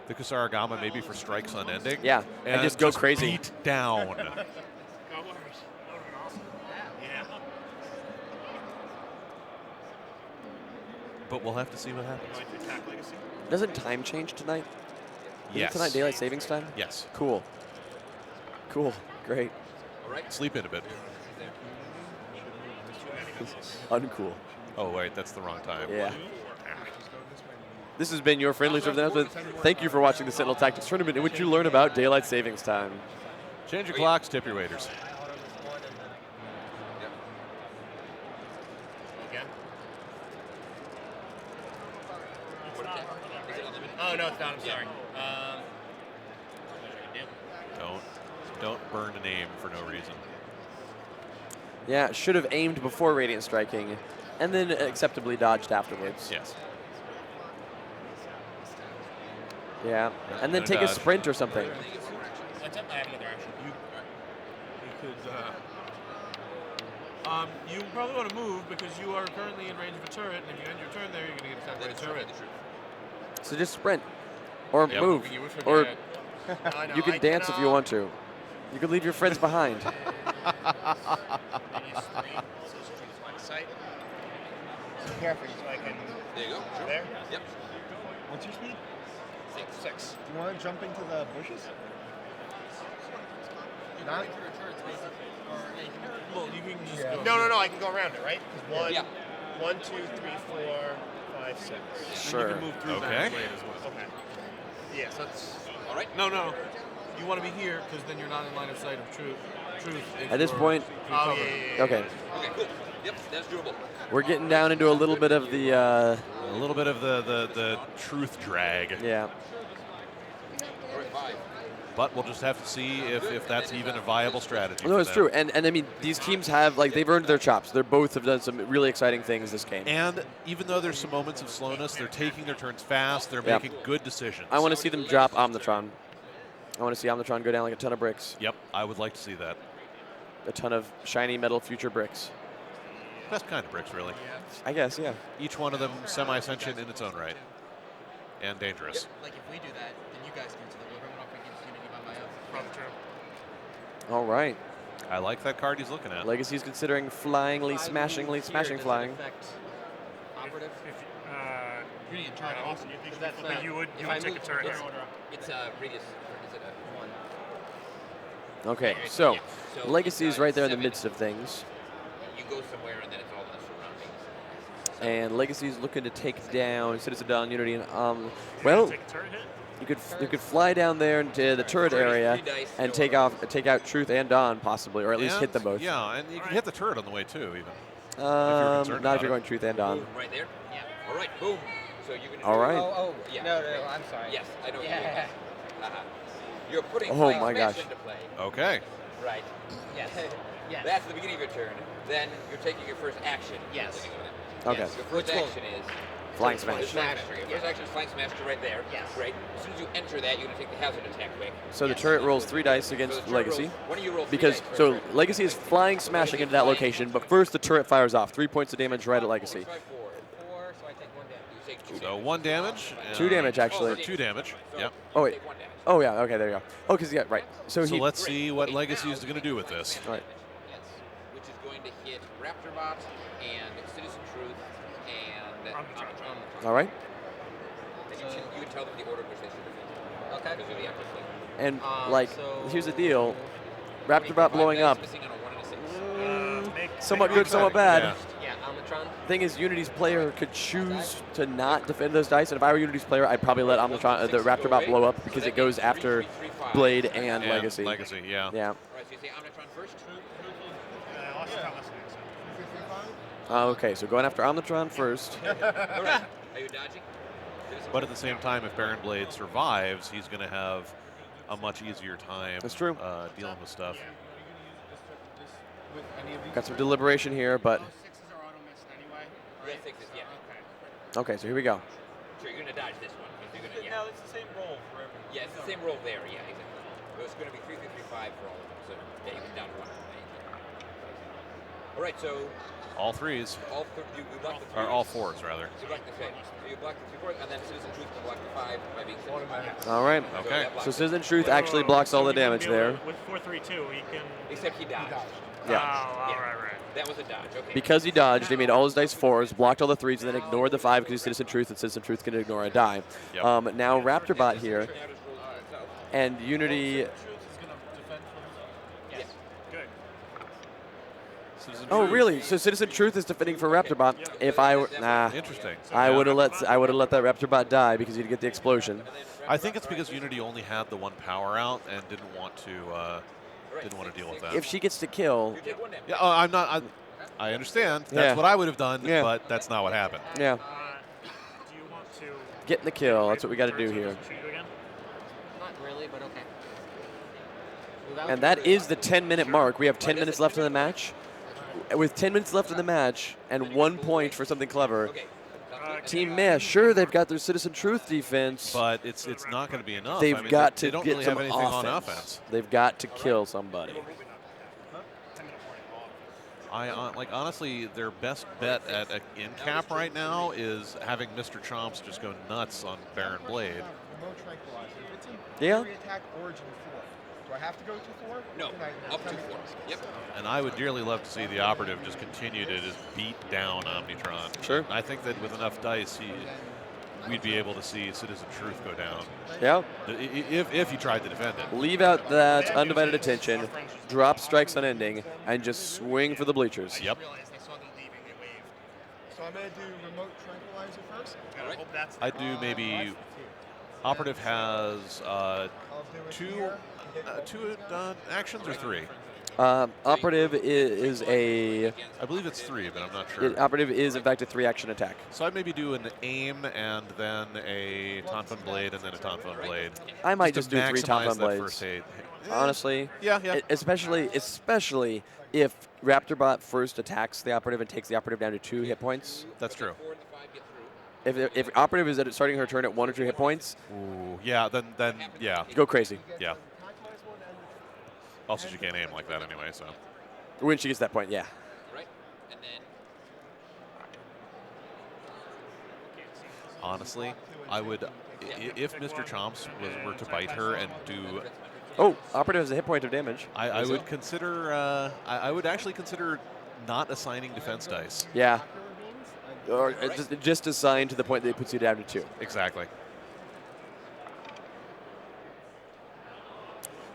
the Kusarigama maybe for strikes unending. Yeah, and just go crazy. Beat down. But we'll have to see what happens. Doesn't time change tonight? Yes. Isn't tonight daylight savings time? Yes. Cool. Cool. Great. All right. Sleep in a bit. Uncool. Oh, wait, that's the wrong time. Yeah. This has been your friendly server announcement. Thank you for watching the Sentinel Tactics Tournament, in which you learn about daylight savings time. Change your clocks, tip your waiters. Oh, no, it's not. I'm sorry. Don't burn a name for no reason. Yeah, should have aimed before radiant striking, and then acceptably dodged afterwards. Yes. Yeah, and then take a sprint or something. I have another action. You probably want to move because you are currently in range of a turret, and if you end your turn there, you're going to get attacked by a turret. So just sprint, or Yep. move, or you can I dance if you want to. You can leave your friends behind. Careful. So I can. There you go. Sure. There? Yep. What's your speed? 6. Do you want to jump into the bushes? Not? Well, you can just Yeah. go. No, I can go around it, right? 'Cause one, Yeah. 1, 2, 3, 4, 5, 6. Sure. You can move through Okay. that blade as well. Okay. Yeah, so that's. All right. No. You want to be here because then you're not in line of sight of truth. If At this you're point- through Oh, cover. yeah. Okay, Okay, cool. Yep, that's doable. we're getting down into a little bit of the, A little bit of the truth drag. yeah. All right, 5. But we'll just have to see if that's even a viable strategy. No, for it's them. true, and I mean these teams have they've earned their chops. They both have done some really exciting things this game. And even though there's some moments of slowness, they're taking their turns fast. They're Yep. making good decisions. I want to see them drop Omnitron. I want to see Omnitron go down like a ton of bricks, Yep, I would like to see that. a ton of shiny metal future bricks. Best kind of bricks, really. I guess, yeah. Each one of them semi-sentient in its own right, and dangerous. Like if we do that, then you guys do to the river. I'm not going to get Unity by my own. Probably true. All right. I like that card he's looking at. Legacy's considering flyingly, If I smashingly, move here, smashing does it flying. affect operative? Unity and turn Austin, you think That's But you would if I take a move turret. here, It's radius. Is it a 1. Okay, so Yeah. So Legacy is right there in the 7. midst of things, You go somewhere and then it's all in the surroundings. and Legacy's looking to take down Citizen Dawn, Unity, and well, Take a turret hit. you could fly down there into the turret area and take out Truth and Dawn possibly, or at least hit them both. Yeah, and you can hit the turret on the way too, even. Not concerned if about you're it. going Truth and Dawn. Boom, right there. Yeah. All right. Boom. So you can. All right. Oh, Yeah. no, I'm sorry. Yes, I know. Yeah. You're putting Oh flying my smash gosh. into play. Okay. Right. Yes. Yes. That's the beginning of your turn. Then you're taking your first action. Yes. Okay. Yes, your first Which will- action is Flying Flying smash. smash. Your first action is flying smash to right there. Yes. Right. As soon as you enter that, you're gonna take the hazard attack quick. So the turret rolls 3 dice So against the turret Legacy. rolls- why don't you roll 3 Because dice? so Right. Legacy is flying, smashing into that location, but first the turret fires off. 3 points of damage right at Legacy. 4, 4, so I take 1 damage. You take 2 So 1 damage. 2 damage actually. Oh, 2 damage. So Yep. Oh you wait. take 1 damage. Oh yeah. Okay, there you go. Oh, because yeah, right. So So he. let's see what Legacy is going to do with Flying this. smash All right. damage, yes, which is going to hit Raptorbot and Citizen Truth and Omnitron. All right. And you can tell them the order in which they should have Okay. because they're the active thing. And Um, so- here's the deal. Raptorbot blowing up. Missing on a 1 and a 6. Somewhat good, somewhat bad. Yeah. Yeah, Omnitron. Thing is, Unity's player could choose to not defend those dice, and if I were Unity's player, I'd probably let Omnitron, the Raptorbot blow up because it goes after Blade and And Legacy. Legacy, yeah. Yeah. All right, so you say Omnitron first. Austin's not listening. So. Okay, so going after Omnitron first. All right. Are you dodging? But at the same time, if Baron Blade survives, he's going to have a much easier time. That's true. Dealing with stuff. Got some deliberation here, but Sixes are auto missed anyway. Yeah, sixes, yeah. okay. So here we go. So you're going to dodge this one. If you're gonna, No, it's the same roll for everyone. Yeah, it's the same roll there. Yeah, exactly. So it's going to be 3, 3, 3, 5 for all of them. So yeah, you can dodge one. All right, so All threes. you block the 3s. Or all fours, rather. So you block the 3. So you block the 3 4s, and then Citizen Truth can block the 5 by being Citizen. All right. Okay. So Citizen Truth actually blocks all the So he can damage do there. it With 4-3-2, he can. Except he dodged. Yeah. Oh, Yeah. right. That was a dodge. Okay. Because he dodged, he made all his dice 4s, blocked all the 3s, and then ignored the 5 because he's Citizen Truth, and Citizen Truth can ignore a die. Yep. Now Raptorbot here, and Unity. Yes. Good. Citizen Oh, Truth. really? So Citizen Truth is defending for Raptorbot. If I were, Interesting. I would have let that Raptorbot die because he'd get the explosion. I think it's because Unity only had the one power out and didn't want to deal with that. If she gets to kill, Yeah, I'm not. I understand. That's Yeah. what I would have done, Yeah. but that's not what happened. yeah, Do you want to getting the kill. That's what we got to do here. shoot you again? Not really, but okay. And that is the 10-minute mark. We have 10 minutes left in the match. With 10 minutes left in the match and 1 point for something clever, Team Meh, sure, they've got their Citizen Truth defense. But it's not going to be enough. They've I mean, got they to don't get really some have anything on offense. They've got to kill somebody. Honestly, their best bet at in cap right now is having Mr. Chomps just go nuts on Baron Blade. Remote tranquilizer. If it's in Yeah. area attack origin 4, do I have to go to 4? No, up to 4. Yep. And I would dearly love to see the operative just continue to just beat down Omnitron. Sure. I think that with enough dice, we'd be able to see Citizen Truth go down. Yeah. If he tried to defend it. Leave out that undivided attention, drop strikes on ending, and just swing for the bleachers. Yep. Realized they saw the leaving, they waved. So I'm going to do remote tranquilizer first. I hope that's I do maybe. Operative has I'll do it two here and get two actions or 3. Operative is a I believe it's 3, but I'm not sure. operative is in fact a 3-action attack. So I'd maybe do an aim and then a Tonfun Blade and then a Tonfun Blade. I might just to do 3 maximize top that blades. first aid. Honestly, Yeah. especially if Raptorbot first attacks the operative and takes the operative down to 2 hit points. That's true. 4 and the 5 get through. If operative is starting her turn at 1 or 2 hit points, Ooh, yeah. Then yeah. go crazy. Yeah. Also, she can't aim like that anyway, so. When she gets that point, yeah. Right? And then Honestly, I would, if Mr. Chomps were to bite her and do, Oh, operative has a hit point of damage. I would consider, I would actually consider not assigning defense dice. Yeah. Or just assign to the point that it puts you down to 2. Exactly.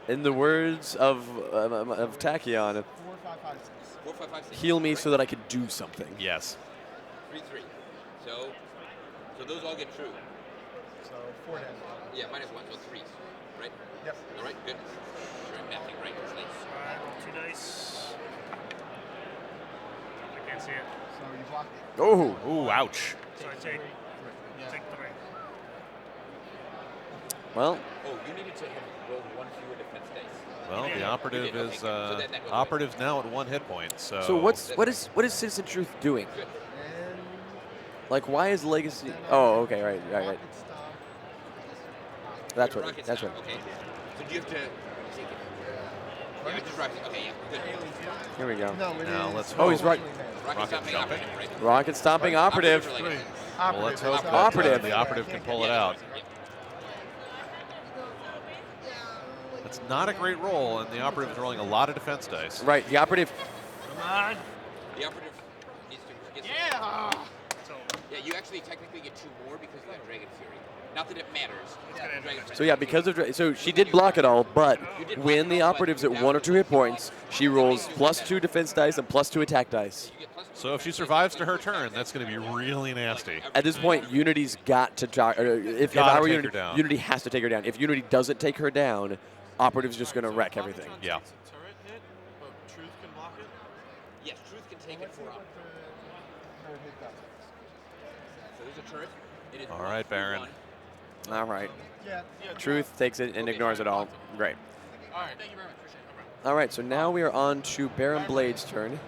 In the words of Tachyon, 4, 5, 5, 6. 4, 5, 5, 6. heal me so that I could do something. Yes. 3, 3. So those all get true. So 4 damage. Yeah, minus 1, so 3s. Right? Yep. All right, good. Sure, I'm mathing right. That's nice. Alright, roll 2 dice. I can't see it. So you block it. Oh, Ooh, ouch. So I take 3. well, Oh, you needed to have rolled 1 fewer defense dice. Well, the operative Okay, is so then that goes operative's now at 1 hit point. So. so what is Citizen Truth doing? Good. And Like, why is Legacy? Oh, okay, right. rocket stop. That's what. Rocket That's stop, what. okay. So do you have to take it? Yeah, just rocket. Okay, yeah, good. Here we go. No, it Now is let's Oh, he's right. Rocket Rocket stopping jumping. operative, right? Rocket stomping operative. Operatives are like a- Well, let's hope that Operative. the operative can pull it out. That's not a great roll, and the operative is rolling a lot of defense dice. Right, the operative. Come on. The operative needs to get So, Yeah, you actually technically get 2 more because of that Dragon Fury. Not that it matters. Dragon Fury. So yeah, because of so she did block it all, but when the operative's at 1 or 2 hit points, she rolls +2 defense dice and +2 attack dice. You get plus So if she survives to her turn, that's going to be really nasty. At this point, Unity's got to. If Gotta I were take Unity, her down. Unity has to take her down. If Unity doesn't take her down, operative's just going to wreck everything. Yeah. It's a turret hit, but Truth can block it. Yes, Truth can take it for up. So there's a turret. It is All right, Baron. All right. Yeah. Truth takes it and ignores it all. Great. All right. Thank you very much. Appreciate it. No problem. All right, so now we are on to Baron Blade's turn.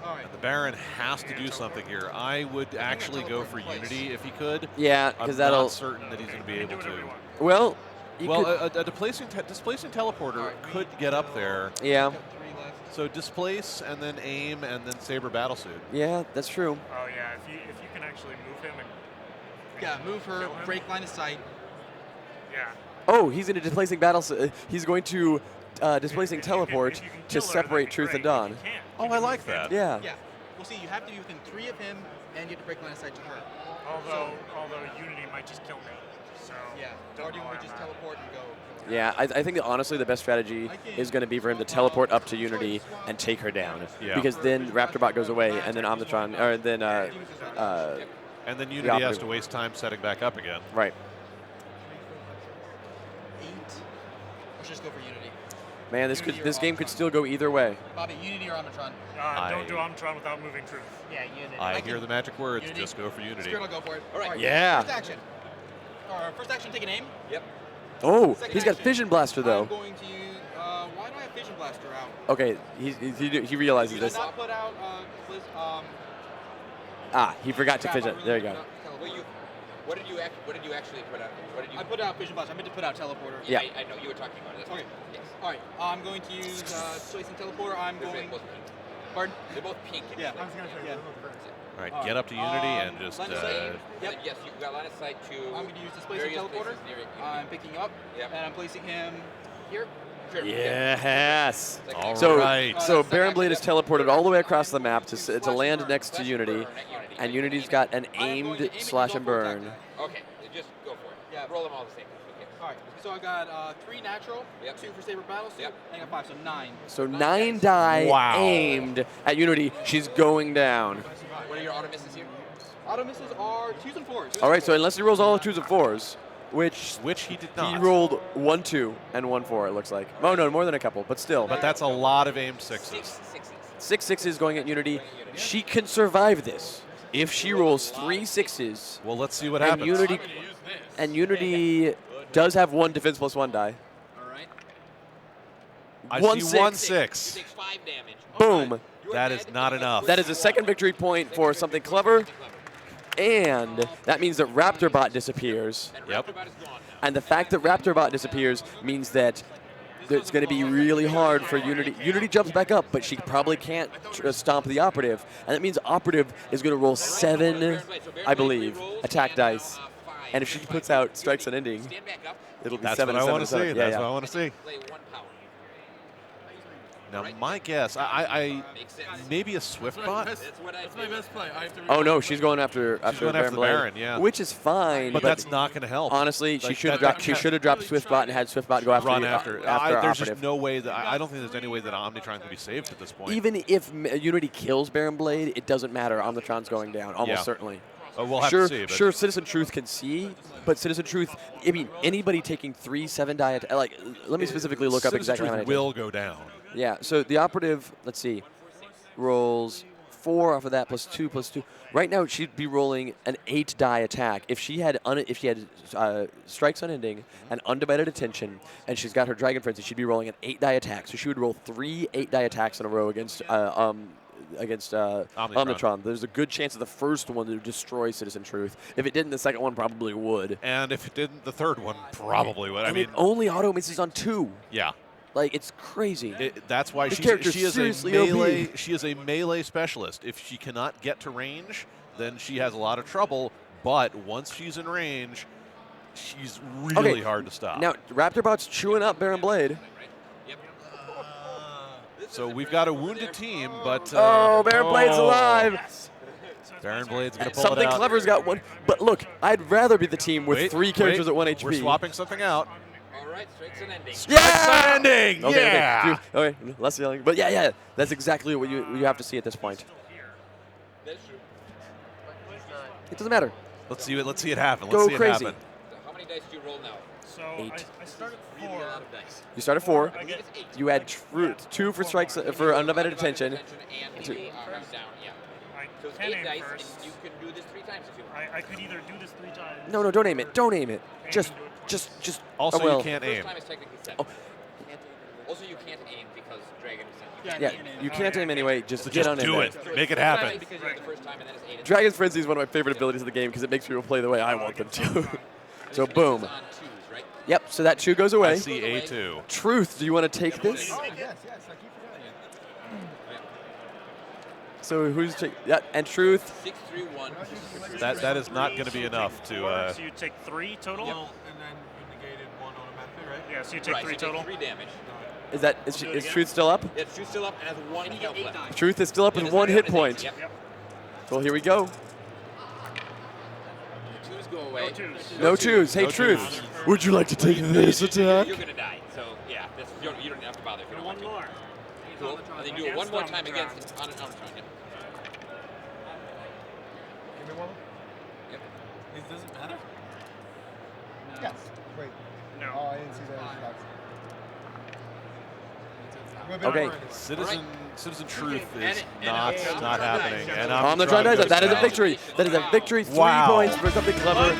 All right. And the Baron has to do something here. I would actually go for Unity if he could. Yeah, I'm because that'll. not certain that he's going to be able to. Well, you Well, could, a displacing teleporter could get up there. yeah, So displace and then aim and then Saber Battlesuit. yeah, that's true. Oh yeah, if you can actually move him and Yeah, move her, kill him. break line of sight. Yeah. Oh, he's in a displacing battle. He's going to displacing If you can- teleport if you can to kill her, that'd separate be Truth and great. If Dawn. you can't, Oh, you I can like move him. that. Yeah. Yeah. Well, see, you have to be within 3 of him, and you have to break line of sight to her. Although Unity might just kill me. So Yeah. don't Or do you know want where to just I'm at. teleport and go? Yeah, I think that honestly the best strategy is going to be for him to teleport up to Unity and take her down. Yeah. Because then Raptorbot goes away, and then Omnitron, or then And then Unity has to waste time setting back up again. right. 8. Let's just go for Unity. Man, this game could still go either way. Bobby, Unity or Omnitron? Don't do Omnitron without moving Truth. Yeah, Unity. I hear the magic words. Unity. Just go for Unity. Spirit will go for it. All right. Yeah. First action. First action, take an aim. Yep. Oh, Second he's got action. Fission Blaster I'm though. going to use. Why do I have Fission Blaster out? Okay, he realizes Did I this. not put out He forgot to Fission. There you go. Well, what did you actually put out? What did you? I put out Fission Blaster. I meant to put out Teleporter. Yeah. I know you were talking about it. That's Okay. fine. Yes. All right. I'm going to use Displacing Teleporter. I'm They're going. both pink. Pardon? They're both pink. Yeah. I was going to say, Yeah. All right, get up to Unity and just. line of sight. Yep. Yep. Yes, you've got line of sight to. I'm going to use Displacing various Teleporter. places near it. I'm picking him up. Yep. And I'm placing him here. Sure. Yes. Second All action. So, right. so Baron Blade is teleported all the way across the map to land next to Unity, and Unity's got an aimed slash and burn. Okay, just go for it. Yeah. Roll them all the same. Okay. All right. So I got 3 natural, Yep. 2 for Saber Battle, Yep. and I got 5, so 9. So 9 die Wow. aimed at Unity. She's going down. What are your auto misses here? Auto misses are 2s and 4s. All right, so unless he rolls all 2s and 4s, which Which he did he not. rolled 1 2 and 1 4. It looks like. Oh no, more than a couple, but still. But that's a lot of aimed sixes. 6 6s. 6 6s going at Unity. She can survive this if she rolls 3 6s. Well, let's see what And happens. Unity does have 1 defense plus 1 die. All right. I 1 see 6. 1 You 6. take 5 damage. Boom. That is not enough. That is a second victory point for something clever, and that means that Raptorbot disappears. And Yep. Raptorbot is gone now. And the fact that Raptorbot disappears means that it's going to be really hard for Unity. Unity jumps back up, but she probably can't stomp the Operative. And that means Operative is going to roll 7, I believe, attack dice. And if she puts out Strikes Unending, Stand back up. it'll be That's 7 what I and want to 7 see. and 7. That's what I want to see. Play 1 power. Now, my guess, I Makes sense. maybe a Swift bot, That's what I That's my figured. best play. I have to Oh no, she's going after going after Baron the Blade, Baron, yeah. which is fine. but that's not going to help. honestly, she Like, should have that- dropped. She should have dropped Swiftbot and had Swiftbot go after Run you, after. after There's Operative. just no way that I don't think there's any way that Omnitron can be saved at this point. Even if Unity kills Baron Blade, it doesn't matter. Omnitron's going down, almost Yeah. certainly. We'll have Sure, to see. But sure. Citizen Truth can see, but Citizen Truth. I mean, anybody taking 3 7 die. Like, let me specifically look up Citizen exactly how Truth many. will go down. Yeah. So the Operative, let's see, rolls 4 off of that plus 2 plus 2. Right now, she'd be rolling an 8 die attack. If she had Strikes Unending and Undivided Attention, and she's got her Dragon Frenzy, she'd be rolling an 8 die attack. So she would roll 3 8 die attacks in a row against Omnitron. There's a good chance of the first one to destroy Citizen Truth. If it didn't, the second one probably would. And if it didn't, the third one probably would. I And mean, it only auto misses on 2. yeah. Like, it's crazy. That's why This she character's is a seriously OP. melee. She is a melee specialist. If she cannot get to range, then she has a lot of trouble. But once she's in range, she's really hard to stop. Now, Raptorbot's chewing up Baron Blade. So we've got a wounded team, but Baron Blade's alive. Baron Blade's going to pull Something it out. clever's got 1. But look, I'd rather be the team with Wait, 3 characters wait. at 1 HP. We're swapping something out. All right, Strikes Unending. Yeah! Ending. Okay, Yeah. okay, less yelling. But yeah, that's exactly what you have to see at this point. That's true. It doesn't matter. Let's see it happen. Go Let's see crazy. it happen. So how many dice do you roll now? So 8. I started Really 4. a lot of dice. You start at 4. I get You add 2 for strikes for undivided attention. And Two. the round down, yeah. I So it's can 8 aim dice, first. and you can do this 3 times if you want. I could either do this 3 times No, don't aim it. Don't aim it. Just. Also, oh, well. you can't First aim. time is technically set. Oh. Also, you can't aim because Dragon is set. Yeah, you can't aim anyway. Just So get just on in do there. it. Make it happen. Because you have the first time and then it's 8. Dragon's Frenzy is one of my favorite abilities of the game because it makes people play the way I want them to. So boom. On twos, right? Yep. So that 2 goes I away. see A2. Truth. Do you want to take this? Oh, yes, I keep forgetting it. So who's taking? Yeah, and Truth. 6, 3, 1. That is not going to be enough to. So you take 3 total? Well, and then you negated 1 automatically, right? Yeah, so you take Right, 3 so you total. take 3 damage. Is Truth still up? Yeah, Truth's still up and has 1 health left. Truth is still up with 1 hit point. Yep. Well, here we go. The 2s go away. No 2s. Hey, No Truth. twos. Would you like to take this attack? You're going to die. So, yeah, you don't have to bother if you don't want to. One more. Cool. And then do it one more time against on an Omtron. Yep. Give me one. Yep. It doesn't matter? Yes. Wait. No. Oh, I didn't see that. Okay. Citizen Truth And is it- not and- not happening. And On the Tron Omnitron dies. goes That is a down. victory. That is a victory. 3 Wow. points for something clever.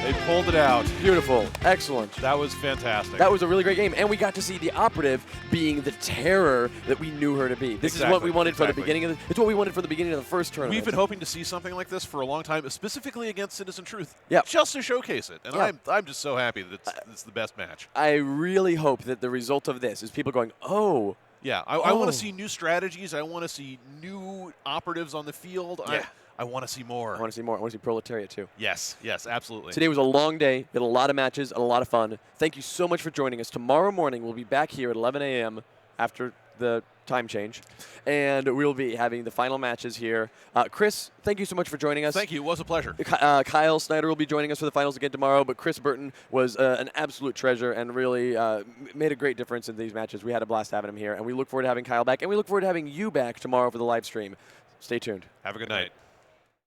They pulled it out. Beautiful. Excellent. That was fantastic. That was a really great game, and we got to see the operative being the terror that we knew her to be. This is what we wanted for the beginning of it's what we wanted for the beginning of the first tournament. We've been hoping to see something like this for a long time, specifically against Citizen Truth, Yep. just to showcase it. And Yep. I'm just so happy that it's the best match. I really hope that the result of this is people going, oh. Yeah, I Oh. want to see new strategies. I want to see new operatives on the field. Yeah. I want to see more. I want to see more. I want to see Proletariat too. Yes, absolutely. Today was a long day. We had a lot of matches and a lot of fun. Thank you so much for joining us. Tomorrow morning we'll be back here at 11 a.m. after the time change, and we'll be having the final matches here. Chris, thank you so much for joining us. Thank you. It was a pleasure. Kyle Snyder will be joining us for the finals again tomorrow, but Chris Burton was an absolute treasure and really made a great difference in these matches. We had a blast having him here, and we look forward to having Kyle back, and we look forward to having you back tomorrow for the live stream. Stay tuned. Have a good night.